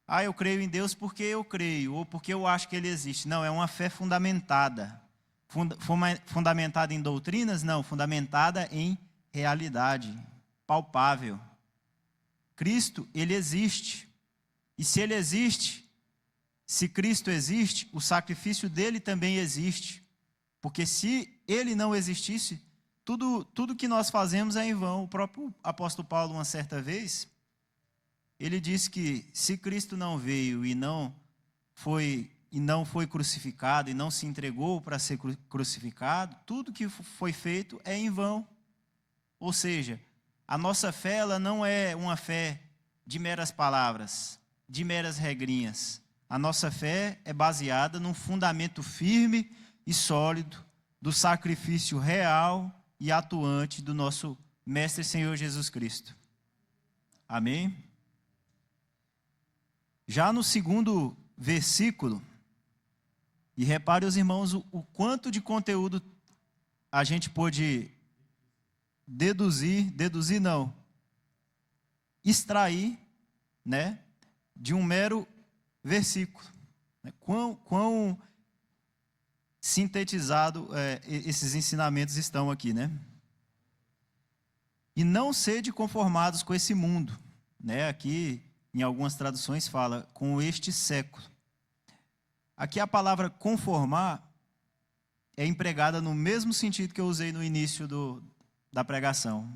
Ah, eu creio em Deus porque eu creio, ou porque eu acho que Ele existe. Não, é uma fé fundamentada. Fundamentada em doutrinas? Não, fundamentada em realidade, palpável. Cristo, Ele existe. E se Ele existe, se Cristo existe, o sacrifício dele também existe. Porque se ele não existisse, tudo que nós fazemos é em vão. O próprio apóstolo Paulo, uma certa vez, ele disse que se Cristo não veio e não foi crucificado, e não se entregou para ser crucificado, tudo que foi feito é em vão. Ou seja, a nossa fé ela não é uma fé de meras palavras, de meras regrinhas. A nossa fé é baseada num fundamento firme e sólido do sacrifício real e atuante do nosso Mestre Senhor Jesus Cristo. Amém? Já no segundo versículo, e repare os irmãos o quanto de conteúdo a gente pôde extrair, né, de um mero versículo. Quão sintetizado esses ensinamentos estão aqui, né? E não sede conformados com esse mundo, né? Aqui, em algumas traduções, fala com este século. Aqui a palavra conformar é empregada no mesmo sentido que eu usei no início da pregação.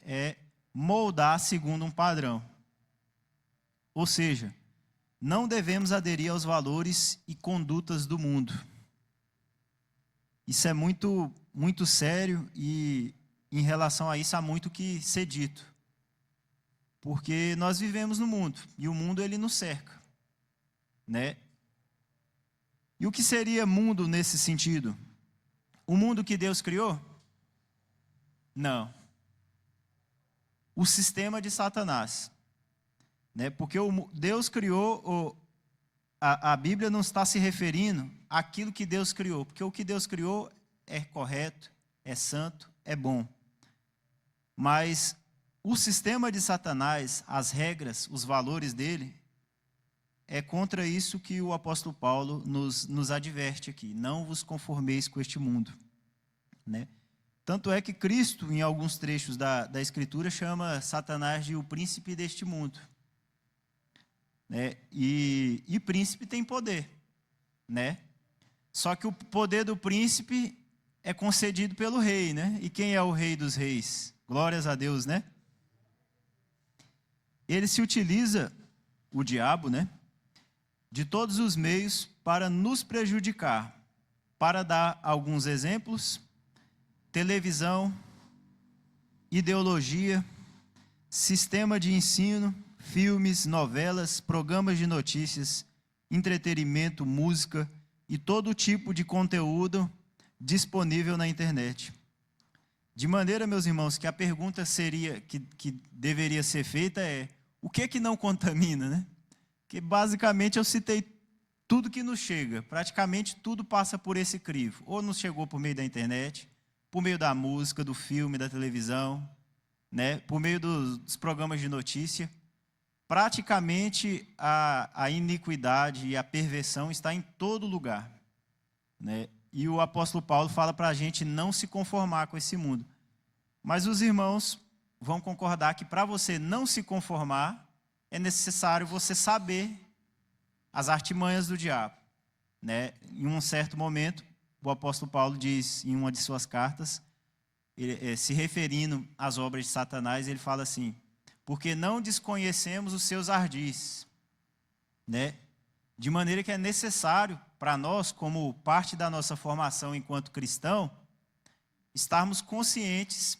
É moldar segundo um padrão. Ou seja, não devemos aderir aos valores e condutas do mundo. Isso é muito, muito sério e, em relação a isso, há muito que ser dito. Porque nós vivemos no mundo e o mundo ele nos cerca, né? E o que seria mundo nesse sentido? O mundo que Deus criou? Não. O sistema de Satanás. Né? Porque Deus criou, a Bíblia não está se referindo àquilo que Deus criou, porque o que Deus criou é correto, é santo, é bom. Mas o sistema de Satanás, as regras, os valores dele, é contra isso que o apóstolo Paulo nos adverte aqui. Não vos conformeis com este mundo. Né? Tanto é que Cristo, em alguns trechos da Escritura, chama Satanás de o príncipe deste mundo. Né? E príncipe tem poder, né? Só que o poder do príncipe é concedido pelo rei, né? E quem é o rei dos reis? Glórias a Deus, né? Ele se utiliza, o diabo, né? De todos os meios para nos prejudicar. Para dar alguns exemplos: televisão, ideologia, sistema de ensino, filmes, novelas, programas de notícias, entretenimento, música e todo tipo de conteúdo disponível na internet. De maneira, meus irmãos, que a pergunta que deveria ser feita é: o que não contamina, né? Porque basicamente eu citei tudo que nos chega, praticamente tudo passa por esse crivo. Ou nos chegou por meio da internet, por meio da música, do filme, da televisão, né? Por meio dos programas de notícia. Praticamente a iniquidade e a perversão está em todo lugar, né? E o apóstolo Paulo fala para a gente não se conformar com esse mundo. Mas os irmãos vão concordar que para você não se conformar, é necessário você saber as artimanhas do diabo, né? Em um certo momento, o apóstolo Paulo diz em uma de suas cartas, se referindo às obras de Satanás, ele fala assim: porque não desconhecemos os seus ardis, né? De maneira que é necessário para nós, como parte da nossa formação enquanto cristão, estarmos conscientes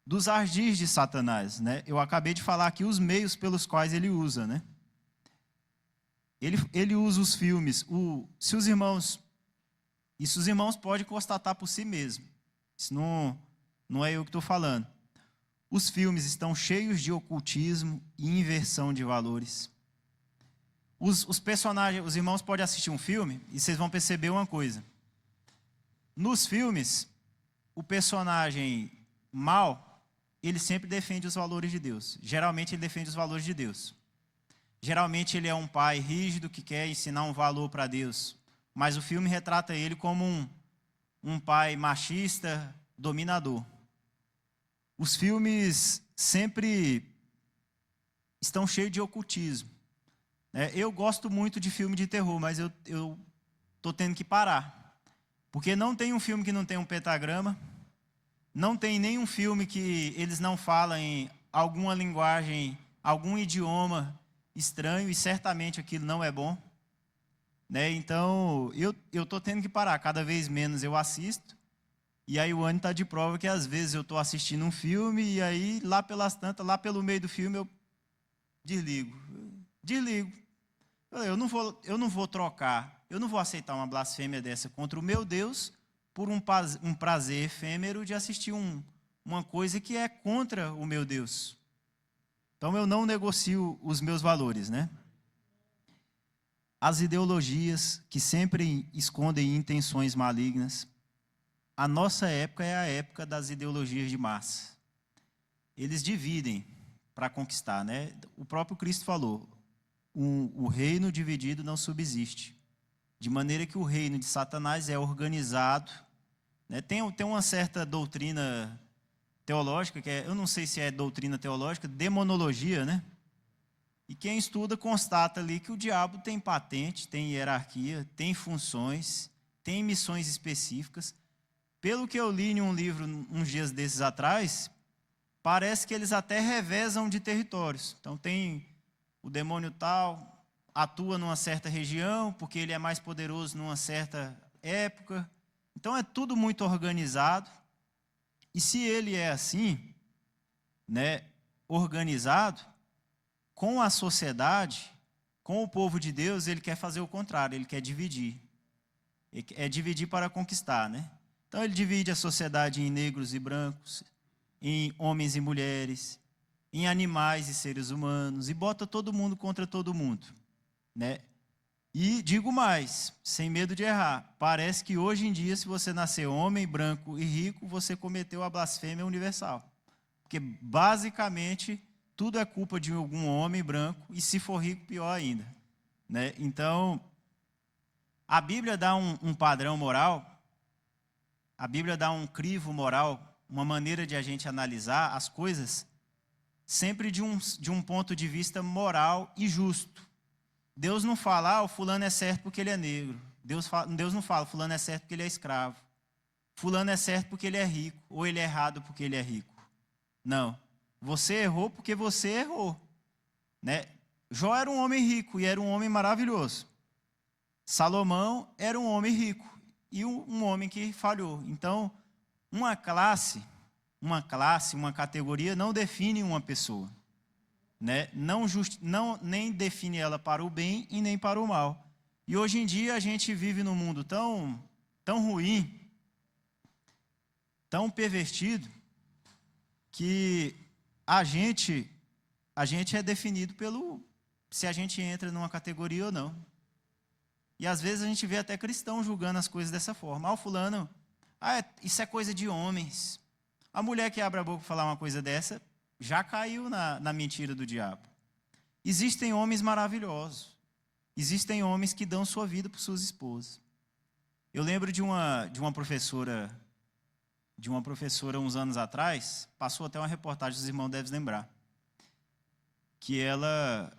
dos ardis de Satanás, né? Eu acabei de falar aqui os meios pelos quais ele usa, né? ele usa os filmes. Se os irmãos podem constatar por si mesmos. Isso não é eu que estou falando. Os filmes estão cheios de ocultismo e inversão de valores. Os personagens, os irmãos podem assistir um filme e vocês vão perceber uma coisa. Nos filmes, o personagem mau, ele sempre defende os valores de Deus. Geralmente ele defende os valores de Deus. Geralmente ele é um pai rígido que quer ensinar um valor para Deus. Mas o filme retrata ele como um pai machista, dominador. Os filmes sempre estão cheios de ocultismo. Eu gosto muito de filme de terror, mas eu estou tendo que parar. Porque não tem um filme que não tem um pentagrama, não tem nenhum filme que eles não falam em alguma linguagem, algum idioma estranho, e certamente aquilo não é bom. Então, eu estou tendo que parar, cada vez menos eu assisto. E aí o Anny está de prova que às vezes eu estou assistindo um filme e aí lá pelas tantas, lá pelo meio do filme eu desligo. Eu não vou trocar, eu não vou aceitar uma blasfêmia dessa contra o meu Deus por um prazer efêmero de assistir uma coisa que é contra o meu Deus. Então eu não negocio os meus valores, As ideologias que sempre escondem intenções malignas. A nossa época é a época das ideologias de massa. Eles dividem para conquistar, O próprio Cristo falou, o reino dividido não subsiste. De maneira que o reino de Satanás é organizado. Tem uma certa doutrina teológica, que eu não sei se é doutrina teológica, demonologia, E quem estuda constata ali que o diabo tem patente, tem hierarquia, tem funções, tem missões específicas. Pelo que eu li em um livro uns dias desses atrás, parece que eles até revezam de territórios. Então tem o demônio tal, atua numa certa região, porque ele é mais poderoso numa certa época. Então é tudo muito organizado. E se ele é assim, organizado, com a sociedade, com o povo de Deus, ele quer fazer o contrário, ele quer dividir. É dividir para conquistar, Então ele divide a sociedade em negros e brancos, em homens e mulheres, em animais e seres humanos, e bota todo mundo contra todo mundo, E digo mais, sem medo de errar, parece que hoje em dia, se você nascer homem, branco e rico, você cometeu a blasfêmia universal. Porque basicamente tudo é culpa de algum homem branco, e se for rico, pior ainda. Então, a Bíblia dá um padrão moral, a Bíblia dá um crivo moral, uma maneira de a gente analisar as coisas, sempre de um ponto de vista moral e justo. Deus não fala, o fulano é certo porque ele é negro. Deus não fala, fulano é certo porque ele é escravo. Fulano é certo porque ele é rico, ou ele é errado porque ele é rico. Não. Você errou porque você errou. Jó era um homem rico e era um homem maravilhoso. Salomão era um homem rico e um homem que falhou. Então, uma categoria não define uma pessoa. Nem define ela para o bem e nem para o mal. E hoje em dia a gente vive num mundo tão ruim, tão pervertido, que a gente é definido pelo se a gente entra numa categoria ou não. E às vezes a gente vê até cristão julgando as coisas dessa forma. O fulano, isso é coisa de homens. A mulher que abre a boca para falar uma coisa dessa, já caiu na mentira do diabo. Existem homens maravilhosos. Existem homens que dão sua vida por suas esposas. Eu lembro de uma professora uns anos atrás, passou até uma reportagem, os irmãos devem lembrar, que ela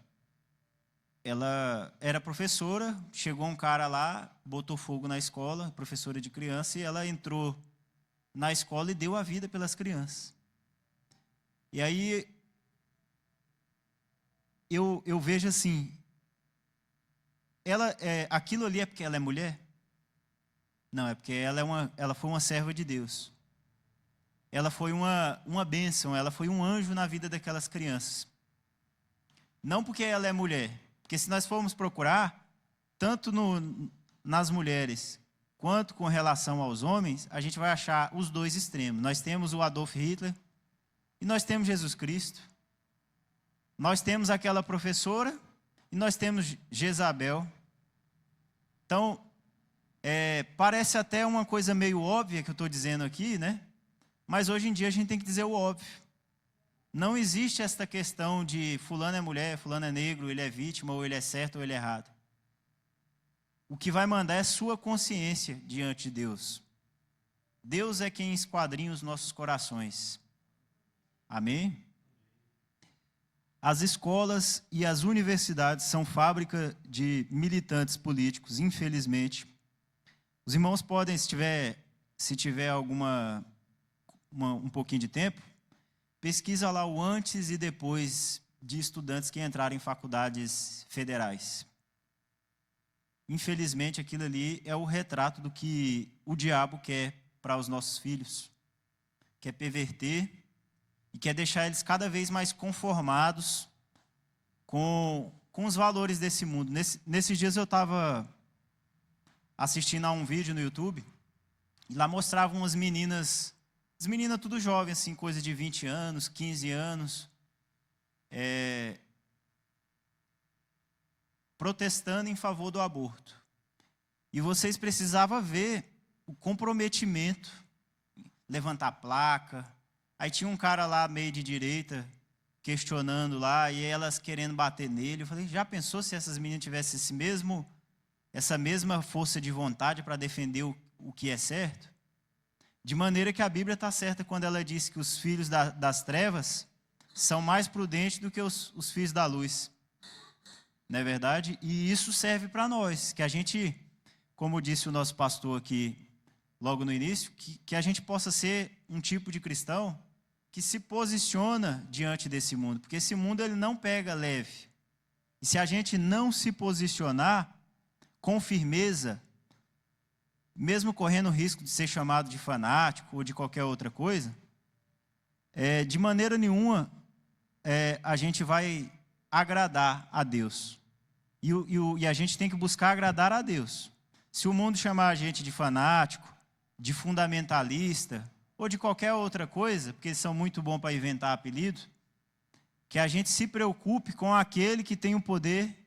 era professora, chegou um cara lá, botou fogo na escola, professora de criança, e ela entrou na escola e deu a vida pelas crianças. E aí, eu vejo assim, aquilo ali é porque ela é mulher? Não, é porque ela foi uma serva de Deus. Ela foi uma bênção, ela foi um anjo na vida daquelas crianças. Não porque ela é mulher, Porque se nós formos procurar, tanto nas mulheres quanto com relação aos homens, a gente vai achar os dois extremos. Nós temos o Adolf Hitler e nós temos Jesus Cristo. Nós temos aquela professora e nós temos Jezabel. Então, parece até uma coisa meio óbvia que eu estou dizendo aqui, né? Mas hoje em dia a gente tem que dizer o óbvio. Não existe esta questão de fulano é mulher, fulano é negro, ele é vítima, ou ele é certo ou ele é errado. O que vai mandar é sua consciência diante de Deus. Deus é quem esquadrinha os nossos corações. Amém? As escolas e as universidades são fábrica de militantes políticos, infelizmente. Os irmãos podem, se tiver um pouquinho de tempo, pesquisa lá o antes e depois de estudantes que entraram em faculdades federais. Infelizmente, aquilo ali é o retrato do que o diabo quer para os nossos filhos. Quer perverter e quer deixar eles cada vez mais conformados com os valores desse mundo. Nesses dias eu estava assistindo a um vídeo no YouTube e lá mostravam umas meninas, as meninas tudo jovens, assim, coisa de 20 anos, 15 anos, protestando em favor do aborto. E vocês precisavam ver o comprometimento, levantar placa. Aí tinha um cara lá meio de direita questionando lá e elas querendo bater nele. Eu falei, já pensou se essas meninas tivessem essa mesma força de vontade para defender o que é certo? De maneira que a Bíblia está certa quando ela diz que os filhos das trevas são mais prudentes do que os filhos da luz. Não é verdade? E isso serve para nós, que a gente, como disse o nosso pastor aqui logo no início, que a gente possa ser um tipo de cristão que se posiciona diante desse mundo, porque esse mundo ele não pega leve. E se a gente não se posicionar com firmeza, mesmo correndo o risco de ser chamado de fanático ou de qualquer outra coisa, de maneira nenhuma a gente vai agradar a Deus. E a gente tem que buscar agradar a Deus. Se o mundo chamar a gente de fanático, de fundamentalista, ou de qualquer outra coisa, porque eles são muito bons para inventar apelido, que a gente se preocupe com aquele que tem o poder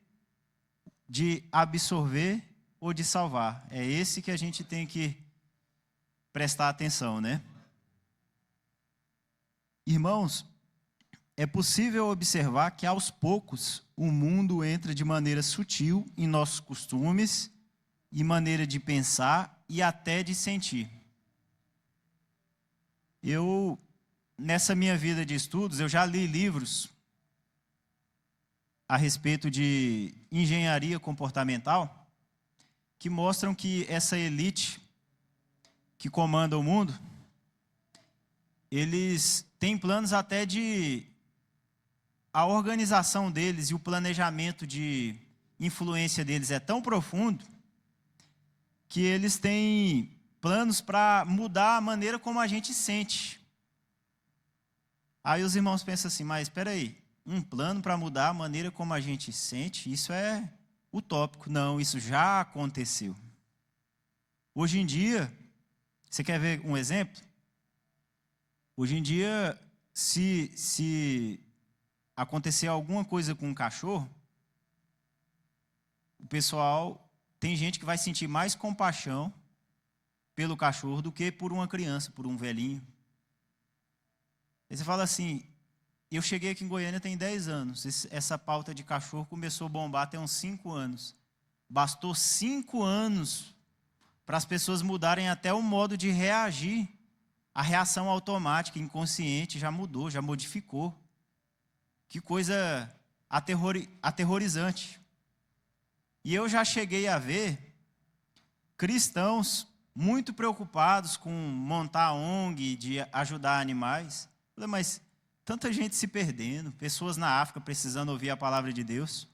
de absorver ou de salvar. É esse que a gente tem que prestar atenção, né? Irmãos, é possível observar que aos poucos o mundo entra de maneira sutil em nossos costumes e maneira de pensar e até de sentir. Nessa minha vida de estudos, eu já li livros a respeito de engenharia comportamental que mostram que essa elite que comanda o mundo, eles têm planos até a organização deles e o planejamento de influência deles é tão profundo que eles têm planos para mudar a maneira como a gente sente. Aí os irmãos pensam assim, mas espera aí, um plano para mudar a maneira como a gente sente, isso é utópico. Não, isso já aconteceu. Hoje em dia, você quer ver um exemplo? Hoje em dia, se acontecer alguma coisa com um cachorro, o pessoal, tem gente que vai sentir mais compaixão pelo cachorro do que por uma criança, por um velhinho. Aí você fala assim, eu cheguei aqui em Goiânia tem 10 anos, essa pauta de cachorro começou a bombar tem uns 5 anos. Bastou 5 anos para as pessoas mudarem até o modo de reagir. A reação automática, inconsciente, já mudou, já modificou. Que coisa aterrorizante. E eu já cheguei a ver cristãos muito preocupados com montar ONG, de ajudar animais. Falei, mas tanta gente se perdendo, pessoas na África precisando ouvir a palavra de Deus.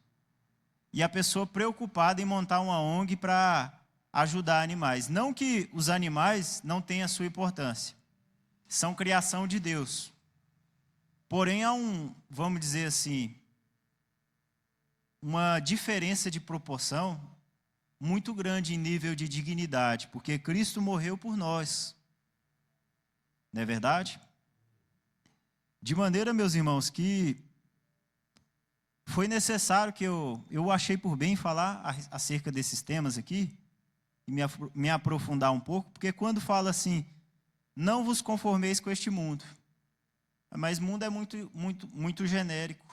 E a pessoa preocupada em montar uma ONG para ajudar animais. Não que os animais não tenham a sua importância. São criação de Deus. Porém, há vamos dizer assim, uma diferença de proporção muito grande em nível de dignidade, porque Cristo morreu por nós. Não é verdade? De maneira, meus irmãos, que foi necessário que eu achei por bem falar acerca desses temas aqui, e me aprofundar um pouco, porque quando fala assim, não vos conformeis com este mundo, mas mundo é muito genérico.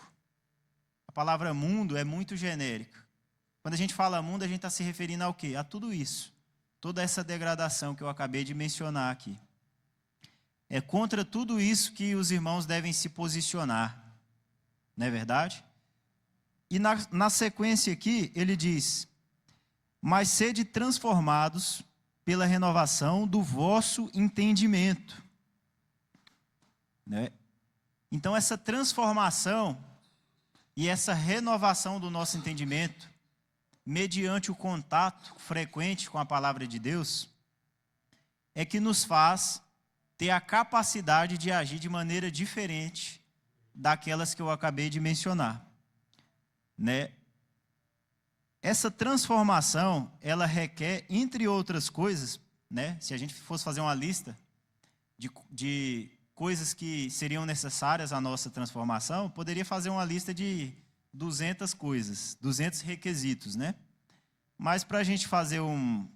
A palavra mundo é muito genérica. Quando a gente fala mundo, a gente está se referindo ao quê? A tudo isso. Toda essa degradação que eu acabei de mencionar aqui. É contra tudo isso que os irmãos devem se posicionar. Não é verdade? E na sequência aqui, ele diz, mas sede transformados pela renovação do vosso entendimento. Né? Então, essa transformação e essa renovação do nosso entendimento, mediante o contato frequente com a palavra de Deus, é que nos faz ter a capacidade de agir de maneira diferente daquelas que eu acabei de mencionar. Né? Essa transformação, ela requer, entre outras coisas, né? Se a gente fosse fazer uma lista de coisas que seriam necessárias à nossa transformação, poderia fazer uma lista de 200 coisas, 200 requisitos, né? Mas para a gente fazer um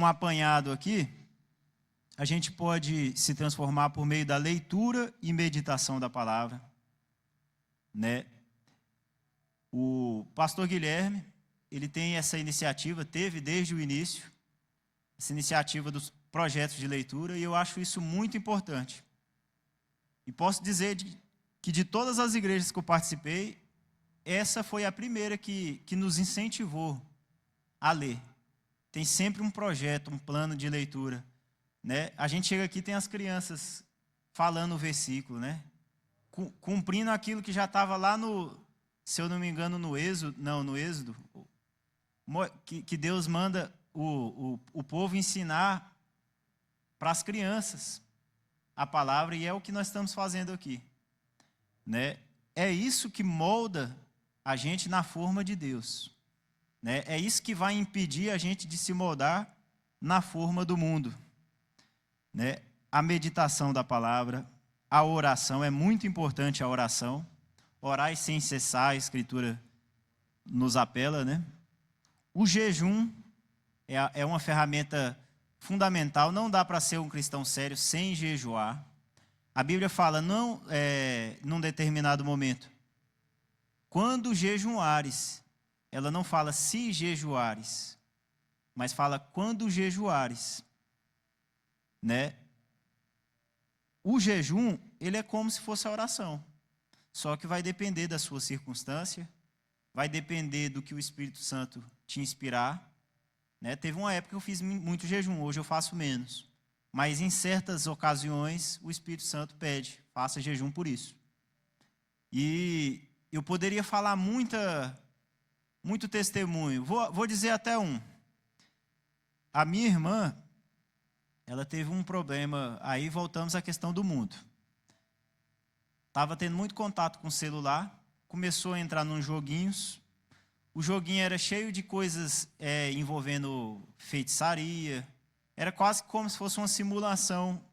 apanhado aqui, a gente pode se transformar por meio da leitura e meditação da palavra, né? O pastor Guilherme, ele tem essa iniciativa, teve desde o início, essa iniciativa dos projetos de leitura, e eu acho isso muito importante. E posso dizer que de todas as igrejas que eu participei, essa foi a primeira que nos incentivou a ler. Tem sempre um projeto, um plano de leitura. Né? A gente chega aqui e tem as crianças falando o versículo, né? Cumprindo aquilo que já estava lá se eu não me engano, no Êxodo, que Deus manda o povo ensinar para as crianças a palavra, e é o que nós estamos fazendo aqui. Né? É isso que molda a gente na forma de Deus. Né? É isso que vai impedir a gente de se moldar na forma do mundo. Né? A meditação da palavra, a oração, é muito importante a oração. Orai sem cessar, a Escritura nos apela. Né? O jejum é uma ferramenta fundamental, não dá para ser um cristão sério sem jejuar. A Bíblia fala, num determinado momento, quando jejuares, ela não fala se jejuares, mas fala quando jejuares. Né? O jejum, ele é como se fosse a oração, só que vai depender da sua circunstância, vai depender do que o Espírito Santo te inspirar. Né? Teve uma época que eu fiz muito jejum, hoje eu faço menos. Mas em certas ocasiões, o Espírito Santo pede, faça jejum por isso. E eu poderia falar muito testemunho, vou dizer até um. A minha irmã, ela teve um problema, aí voltamos à questão do mundo. Estava tendo muito contato com o celular, começou a entrar nos joguinhos. O joguinho era cheio de coisas envolvendo feitiçaria. Era quase como se fosse uma simulação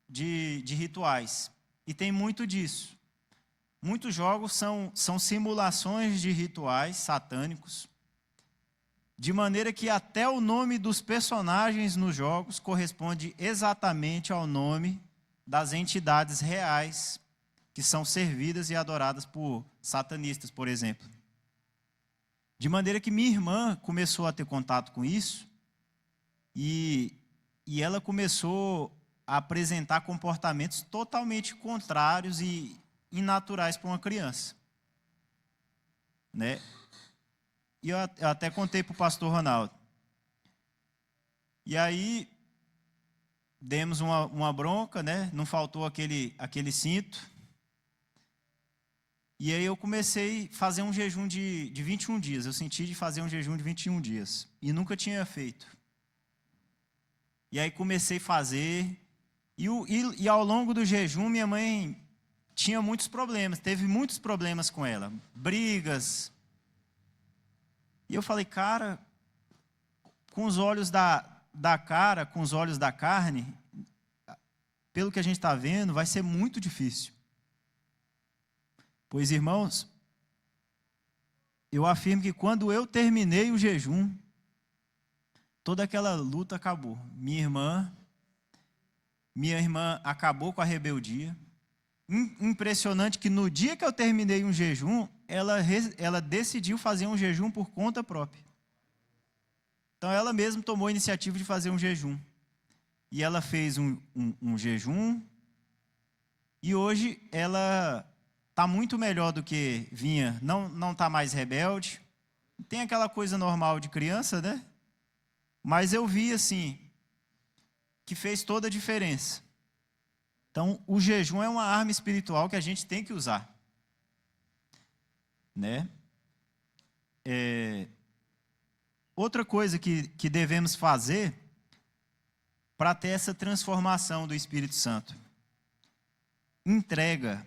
de rituais. E tem muito disso. Muitos jogos são simulações de rituais satânicos, de maneira que até o nome dos personagens nos jogos corresponde exatamente ao nome das entidades reais que são servidas e adoradas por satanistas, por exemplo. De maneira que minha irmã começou a ter contato com isso e ela começou a apresentar comportamentos totalmente contrários e inaturais para uma criança. Né? E eu até contei para o pastor Ronaldo. E aí, demos uma bronca, né? Não faltou aquele cinto. E aí eu comecei a fazer um jejum de 21 dias. Eu senti de fazer um jejum de 21 dias. E nunca tinha feito. E aí comecei a fazer. E ao longo do jejum, minha mãe tinha muitos problemas, teve muitos problemas com ela, brigas. E eu falei, cara, com os olhos com os olhos da carne, pelo que a gente está vendo, vai ser muito difícil. Pois, irmãos, eu afirmo que quando eu terminei o jejum, toda aquela luta acabou. Minha irmã acabou com a rebeldia. Impressionante que no dia que eu terminei um jejum, ela decidiu fazer um jejum por conta própria. Então, ela mesma tomou a iniciativa de fazer um jejum. E ela fez um jejum, e hoje ela está muito melhor do que vinha. Não está mais rebelde. Tem aquela coisa normal de criança, né? Mas eu vi, assim, que fez toda a diferença. Então, o jejum é uma arma espiritual que a gente tem que usar. Né? Outra coisa que devemos fazer para ter essa transformação do Espírito Santo. Entrega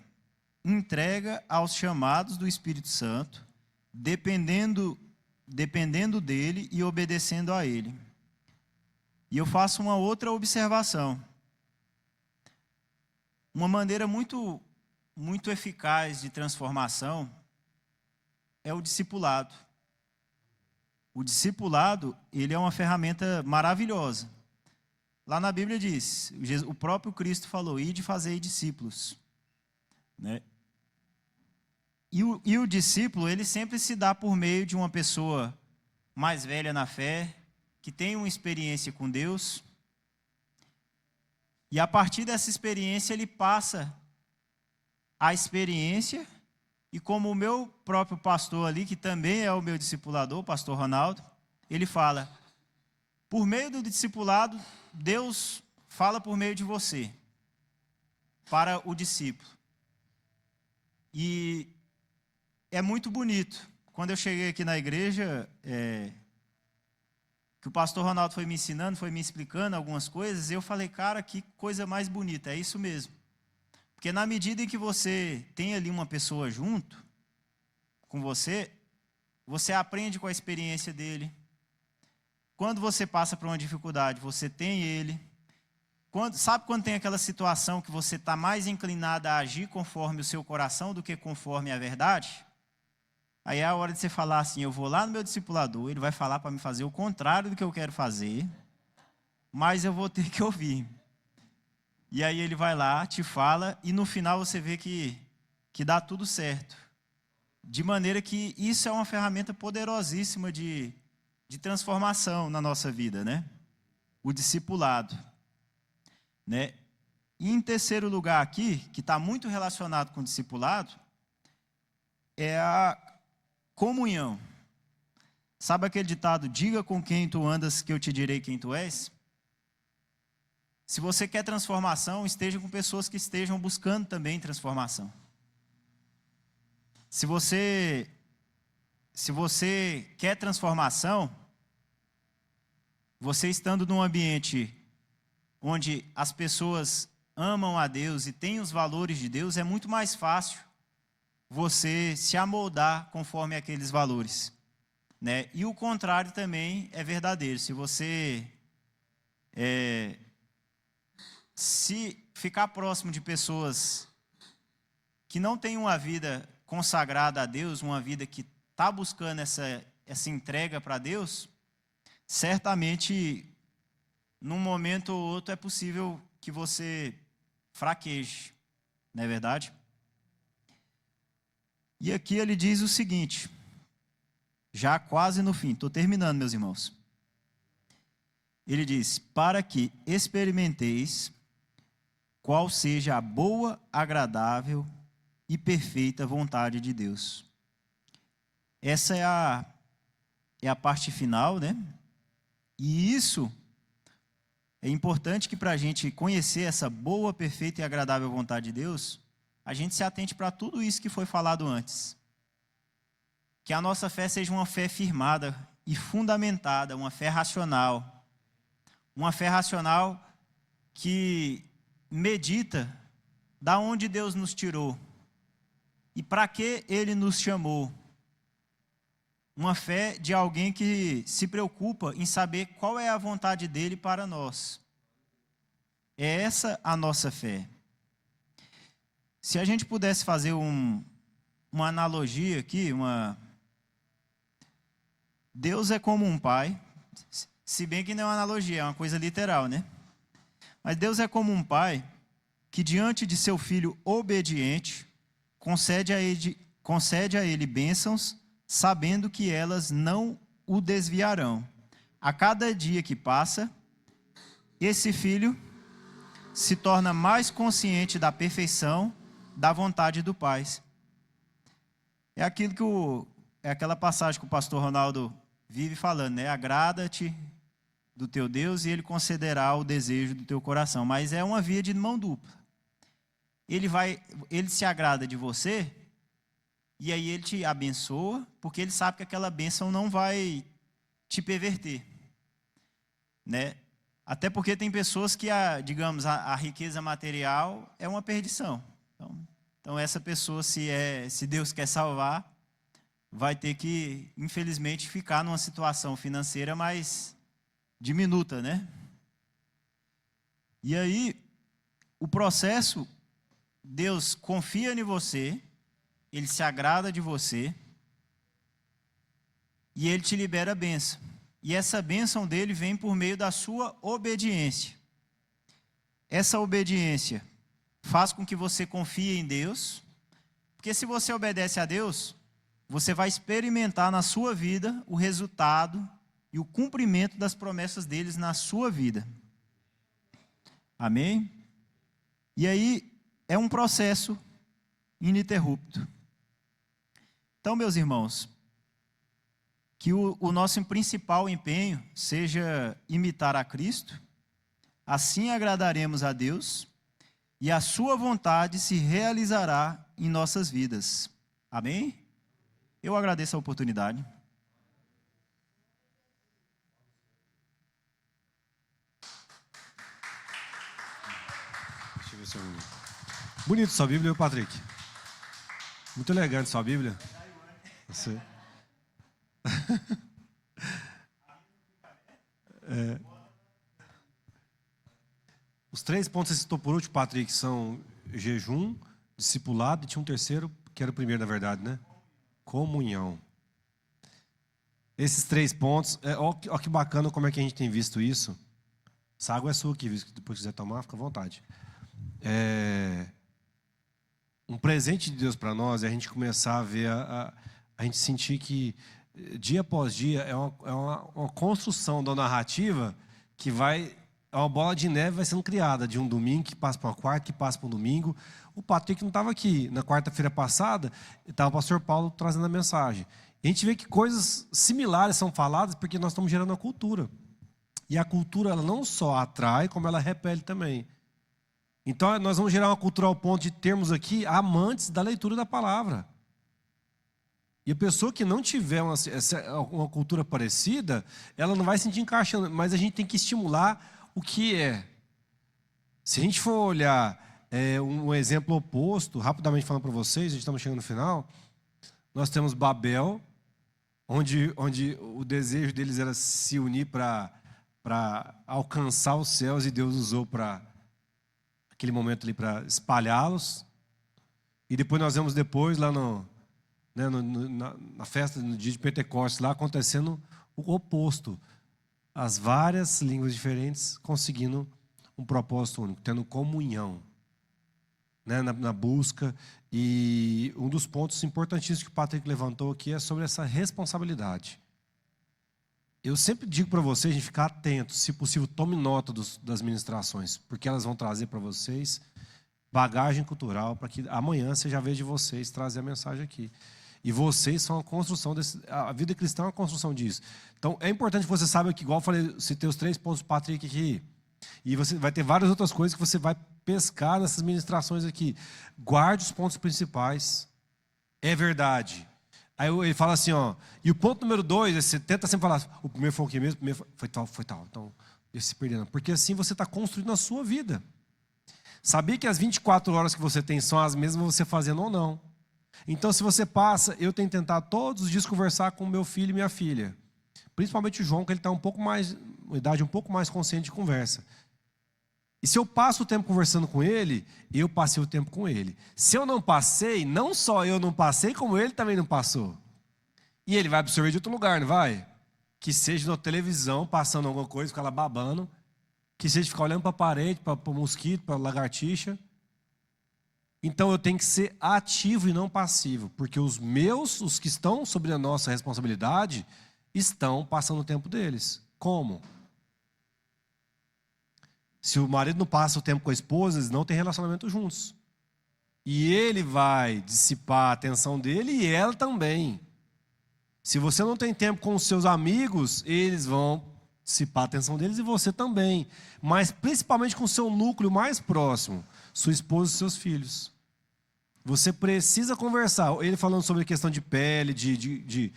aos chamados do Espírito Santo, dependendo dele e obedecendo a ele. E eu faço uma outra observação. Uma maneira muito, muito eficaz de transformação é o discipulado. O discipulado, ele é uma ferramenta maravilhosa. Lá na Bíblia diz, o próprio Cristo falou, ide fazei discípulos. Né? E o discípulo, ele sempre se dá por meio de uma pessoa mais velha na fé, que tem uma experiência com Deus. E a partir dessa experiência, ele passa a experiência. E como o meu próprio pastor ali, que também é o meu discipulador, o pastor Ronaldo, ele fala, por meio do discipulado, Deus fala por meio de você, para o discípulo. E é muito bonito. Quando eu cheguei aqui na igreja, que o pastor Ronaldo foi me ensinando, foi me explicando algumas coisas, eu falei, cara, que coisa mais bonita, é isso mesmo. Porque na medida em que você tem ali uma pessoa junto com você, você aprende com a experiência dele. Quando você passa por uma dificuldade, você tem ele. Sabe quando tem aquela situação que você está mais inclinado a agir conforme o seu coração do que conforme a verdade? Aí é a hora de você falar assim, eu vou lá no meu discipulador, ele vai falar para me fazer o contrário do que eu quero fazer, mas eu vou ter que ouvir. E aí ele vai lá, te fala, e no final você vê que dá tudo certo. De maneira que isso é uma ferramenta poderosíssima de transformação na nossa vida, né? O discipulado. Né? E em terceiro lugar aqui, que está muito relacionado com o discipulado, é a comunhão. Sabe aquele ditado, diga com quem tu andas que eu te direi quem tu és? Se você quer transformação, esteja com pessoas que estejam buscando também transformação. Se você quer transformação, você estando num ambiente onde as pessoas amam a Deus e têm os valores de Deus, é muito mais fácil você se amoldar conforme aqueles valores. Né? E o contrário também é verdadeiro. Se você se ficar próximo de pessoas que não têm uma vida consagrada a Deus, uma vida que está buscando essa entrega para Deus, certamente, num momento ou outro, é possível que você fraqueje. Não é verdade? E aqui ele diz o seguinte, já quase no fim, estou terminando, meus irmãos. Ele diz, para que experimenteis qual seja a boa, agradável e perfeita vontade de Deus. Essa é a parte final, né? E isso é importante que para a gente conhecer essa boa, perfeita e agradável vontade de Deus, a gente se atente para tudo isso que foi falado antes. Que a nossa fé seja uma fé firmada e fundamentada, uma fé racional. Uma fé racional que medita da onde Deus nos tirou e para que Ele nos chamou. Uma fé de alguém que se preocupa em saber qual é a vontade dEle para nós. É essa a nossa fé. Se a gente pudesse fazer uma analogia aqui, Deus é como um pai, se bem que não é uma analogia, é uma coisa literal, né? Mas Deus é como um pai que, diante de seu filho obediente, concede a ele bênçãos, sabendo que elas não o desviarão. A cada dia que passa, esse filho se torna mais consciente da perfeição da vontade do Pai. É aquilo é aquela passagem que o pastor Ronaldo vive falando, né? Agrada-te do teu Deus e Ele concederá o desejo do teu coração. Mas é uma via de mão dupla. Ele se agrada de você e aí Ele te abençoa, porque Ele sabe que aquela bênção não vai te perverter, né? Até porque tem pessoas que, digamos, a riqueza material é uma perdição. Então essa pessoa, se Deus quer salvar, vai ter que, infelizmente, ficar numa situação financeira mais diminuta, né? E aí, o processo, Deus confia em você, Ele se agrada de você, e Ele te libera a bênção. E essa bênção dele vem por meio da sua obediência. Essa obediência faz com que você confie em Deus, porque se você obedece a Deus, você vai experimentar na sua vida o resultado e o cumprimento das promessas deles na sua vida. Amém? E aí é um processo ininterrupto. Então, meus irmãos, que o nosso principal empenho seja imitar a Cristo, assim agradaremos a Deus e a sua vontade se realizará em nossas vidas. Amém? Eu agradeço a oportunidade. Deixa eu ver se eu... Bonito sua Bíblia, viu, Patrick? Muito elegante sua Bíblia. Você... Os 3 pontos que você citou por último, Patrick, são jejum, discipulado, e tinha um terceiro, que era o primeiro, na verdade, né? Comunhão. Esses 3 pontos, ó que bacana como é que a gente tem visto isso. Essa água é sua aqui, viu? Depois quiser tomar, fica à vontade. Um presente de Deus para nós é a gente começar a ver, a gente sentir que dia após dia é uma construção da narrativa que é uma bola de neve vai sendo criada, de um domingo que passa para uma quarta, que passa para um domingo. O Patrick não estava aqui. Na quarta-feira passada, estava o pastor Paulo trazendo a mensagem. E a gente vê que coisas similares são faladas porque nós estamos gerando a cultura. E a cultura, ela não só atrai, como ela repele também. Então, nós vamos gerar uma cultura ao ponto de termos aqui amantes da leitura da palavra. E a pessoa que não tiver uma cultura parecida, ela não vai se sentir encaixando, mas a gente tem que estimular o que é. Se a gente for olhar um exemplo oposto, rapidamente falando para vocês, a gente estamos chegando no final, nós temos Babel, onde o desejo deles era se unir para alcançar os céus, e Deus usou para aquele momento ali para espalhá-los. E depois nós vemos lá na festa, no dia de Pentecostes, lá acontecendo o oposto. As várias línguas diferentes conseguindo um propósito único, tendo comunhão, né, na busca. E um dos pontos importantíssimos que o Patrick levantou aqui é sobre essa responsabilidade. Eu sempre digo para vocês, a gente ficar atento, se possível, tome nota das ministrações, porque elas vão trazer para vocês bagagem cultural, para que amanhã seja a vez de vocês trazer a mensagem aqui. E vocês são a construção a vida cristã é uma construção disso. Então, é importante que você saiba que, igual eu falei, citei os 3 pontos do Patrick aqui, e você vai ter várias outras coisas que você vai pescar nessas ministrações aqui. Guarde os pontos principais. É verdade. Aí ele fala assim, e o ponto número 2, você tenta sempre falar, o primeiro foi o que mesmo? O primeiro foi tal. Então, esse se perdendo. Porque assim você está construindo a sua vida. Sabia que as 24 horas que você tem são as mesmas você fazendo ou não. Então, se você passa, eu tenho tentado todos os dias conversar com meu filho e minha filha. Principalmente o João, que ele está uma idade um pouco mais consciente de conversa. E se eu passo o tempo conversando com ele, eu passei o tempo com ele. Se eu não passei, não só eu não passei, como ele também não passou. E ele vai absorver de outro lugar, não vai? Que seja na televisão, passando alguma coisa, ficar lá babando. Que seja ficar olhando para a parede, para o mosquito, para a lagartixa. Então eu tenho que ser ativo e não passivo. Porque os que estão sobre a nossa responsabilidade, estão passando o tempo deles. Como? Se o marido não passa o tempo com a esposa, eles não têm relacionamento juntos. E ele vai dissipar a atenção dele e ela também. Se você não tem tempo com os seus amigos, eles vão dissipar a atenção deles e você também. Mas principalmente com o seu núcleo mais próximo, sua esposa e seus filhos. Você precisa conversar. Ele falando sobre a questão de pele, de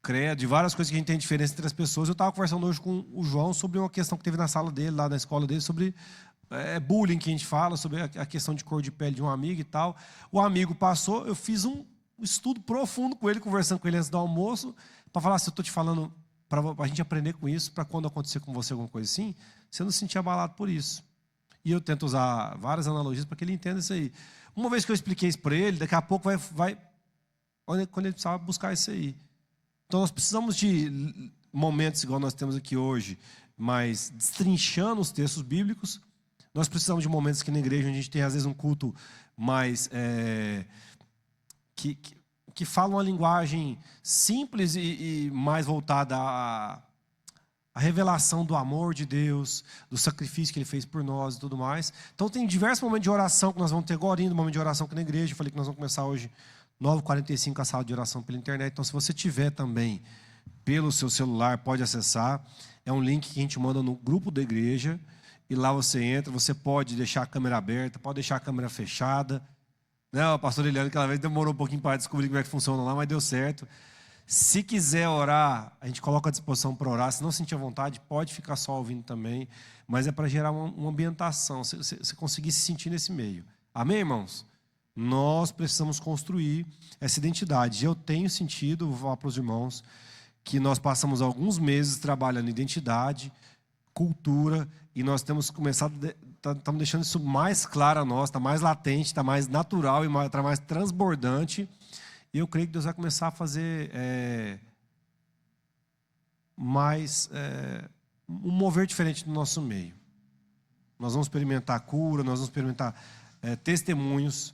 credo, de várias coisas que a gente tem diferença entre as pessoas. Eu estava conversando hoje com o João sobre uma questão que teve na sala dele, lá na escola dele, sobre bullying, que a gente fala, sobre a questão de cor de pele de um amigo e tal. O amigo passou, eu fiz um estudo profundo com ele, conversando com ele antes do almoço, para falar se eu estou te falando, para a gente aprender com isso, para quando acontecer com você alguma coisa assim, você não se sentir abalado por isso. E eu tento usar várias analogias para que ele entenda isso aí. Uma vez que eu expliquei isso para ele, daqui a pouco vai quando ele precisava buscar isso aí. Então nós precisamos de momentos igual nós temos aqui hoje, mas destrinchando os textos bíblicos. Nós precisamos de momentos aqui na igreja onde a gente tem às vezes um culto mais que fala uma linguagem simples e mais voltada à revelação do amor de Deus, do sacrifício que Ele fez por nós e tudo mais. Então tem diversos momentos de oração que nós vamos ter agora, no momento de oração aqui na igreja. Eu falei que nós vamos começar hoje 9h45 a sala de oração pela internet. Então, se você tiver também pelo seu celular, pode acessar. É um link que a gente manda no grupo da igreja. E lá você entra, você pode deixar a câmera aberta, pode deixar a câmera fechada. Né, o pastor Eliane, aquela vez demorou um pouquinho para descobrir como é que funciona lá, mas deu certo. Se quiser orar, a gente coloca à disposição para orar. Se não sentir vontade, pode ficar só ouvindo também. Mas é para gerar uma ambientação, você conseguir se sentir nesse meio. Amém, irmãos? Nós precisamos construir essa identidade. Eu tenho sentido, vou falar para os irmãos, que nós passamos alguns meses trabalhando identidade, cultura, e nós temos começado, estamos deixando isso mais claro a nós, está mais latente, está mais natural e está mais transbordante. E eu creio que Deus vai começar a fazer um mover diferente no nosso meio. Nós vamos experimentar cura, nós vamos experimentar testemunhos.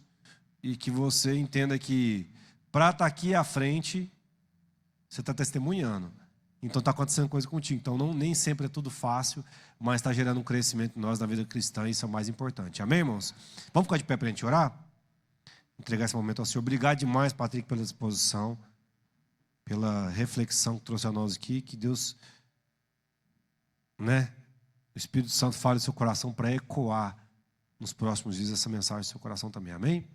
E que você entenda que para estar aqui à frente, você está testemunhando. Então está acontecendo coisa contigo. Então nem sempre é tudo fácil, mas está gerando um crescimento em nós na vida cristã, e isso é o mais importante. Amém, irmãos? Vamos ficar de pé para a gente orar? Entregar esse momento ao Senhor. Obrigado demais, Patrick, pela disposição, pela reflexão que trouxe a nós aqui. Que Deus, o Espírito Santo fale no seu coração para ecoar nos próximos dias essa mensagem no seu coração também. Amém?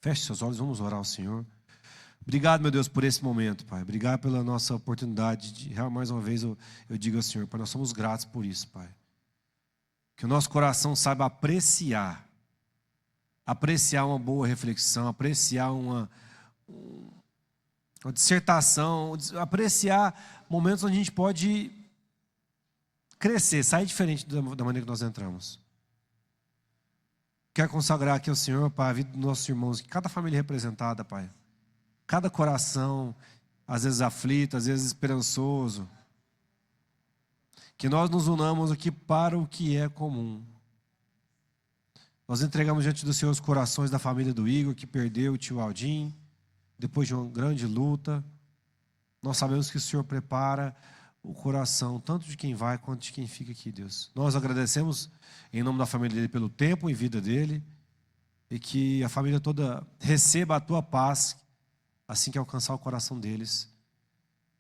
Feche seus olhos, vamos orar ao Senhor. Obrigado, meu Deus, por esse momento, Pai. Obrigado pela nossa oportunidade de, mais uma vez, eu digo ao Senhor, Pai, nós somos gratos por isso, Pai. Que o nosso coração saiba apreciar uma boa reflexão, apreciar uma dissertação, apreciar momentos onde a gente pode crescer, sair diferente da maneira que nós entramos. Quero consagrar aqui ao Senhor, Pai, a vida dos nossos irmãos, cada família representada, Pai. Cada coração, às vezes aflito, às vezes esperançoso. Que nós nos unamos aqui para o que é comum. Nós entregamos diante do Senhor os corações da família do Igor, que perdeu o tio Aldim, depois de uma grande luta. Nós sabemos que o Senhor prepara o coração, tanto de quem vai quanto de quem fica aqui, Deus. Nós agradecemos em nome da família dele pelo tempo e vida dele, e que a família toda receba a tua paz assim que alcançar o coração deles.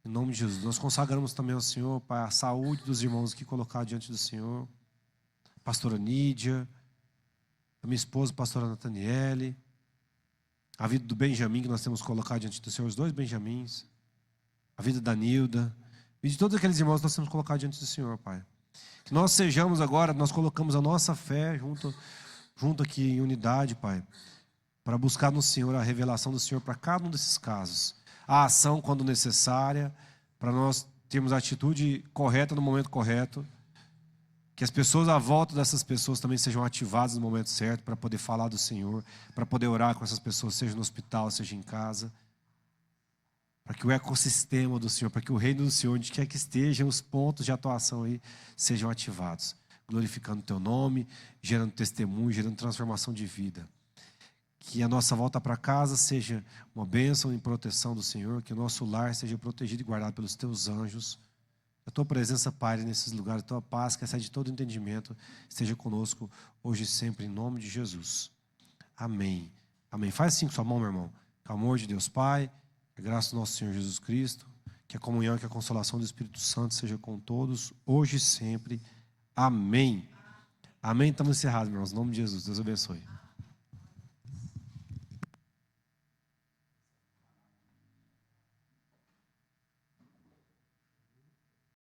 Em nome de Jesus. Nós consagramos também ao Senhor, Pai, a saúde dos irmãos que colocaram diante do Senhor. Pastora Nídia, a minha esposa, pastora Nathaniele, a vida do Benjamin que nós temos colocado diante do Senhor, os dois Benjamins, a vida da Nilda, e de todos aqueles irmãos que nós temos colocado diante do Senhor, Pai. Que nós sejamos agora, nós colocamos a nossa fé junto junto aqui em unidade, Pai, para buscar no Senhor a revelação do Senhor para cada um desses casos. A ação quando necessária, para nós termos a atitude correta no momento correto. Que as pessoas à volta dessas pessoas também sejam ativadas no momento certo para poder falar do Senhor, para poder orar com essas pessoas, seja no hospital, seja em casa. Para que o ecossistema do Senhor, para que o reino do Senhor, onde quer que estejam, os pontos de atuação aí sejam ativados. Glorificando o Teu nome, gerando testemunho, gerando transformação de vida. Que a nossa volta para casa seja uma bênção e proteção do Senhor, que o nosso lar seja protegido e guardado pelos Teus anjos. A Tua presença, Pai, nesses lugares, a Tua paz, que excede todo entendimento, esteja conosco hoje e sempre, em nome de Jesus. Amém. Amém. Faz assim com sua mão, meu irmão. Com o amor de Deus Pai, a graça do nosso Senhor Jesus Cristo, que a comunhão e que a consolação do Espírito Santo seja com todos, hoje e sempre. Amém. Amém. Estamos encerrados, meus irmãos. Em nome de Jesus. Deus abençoe.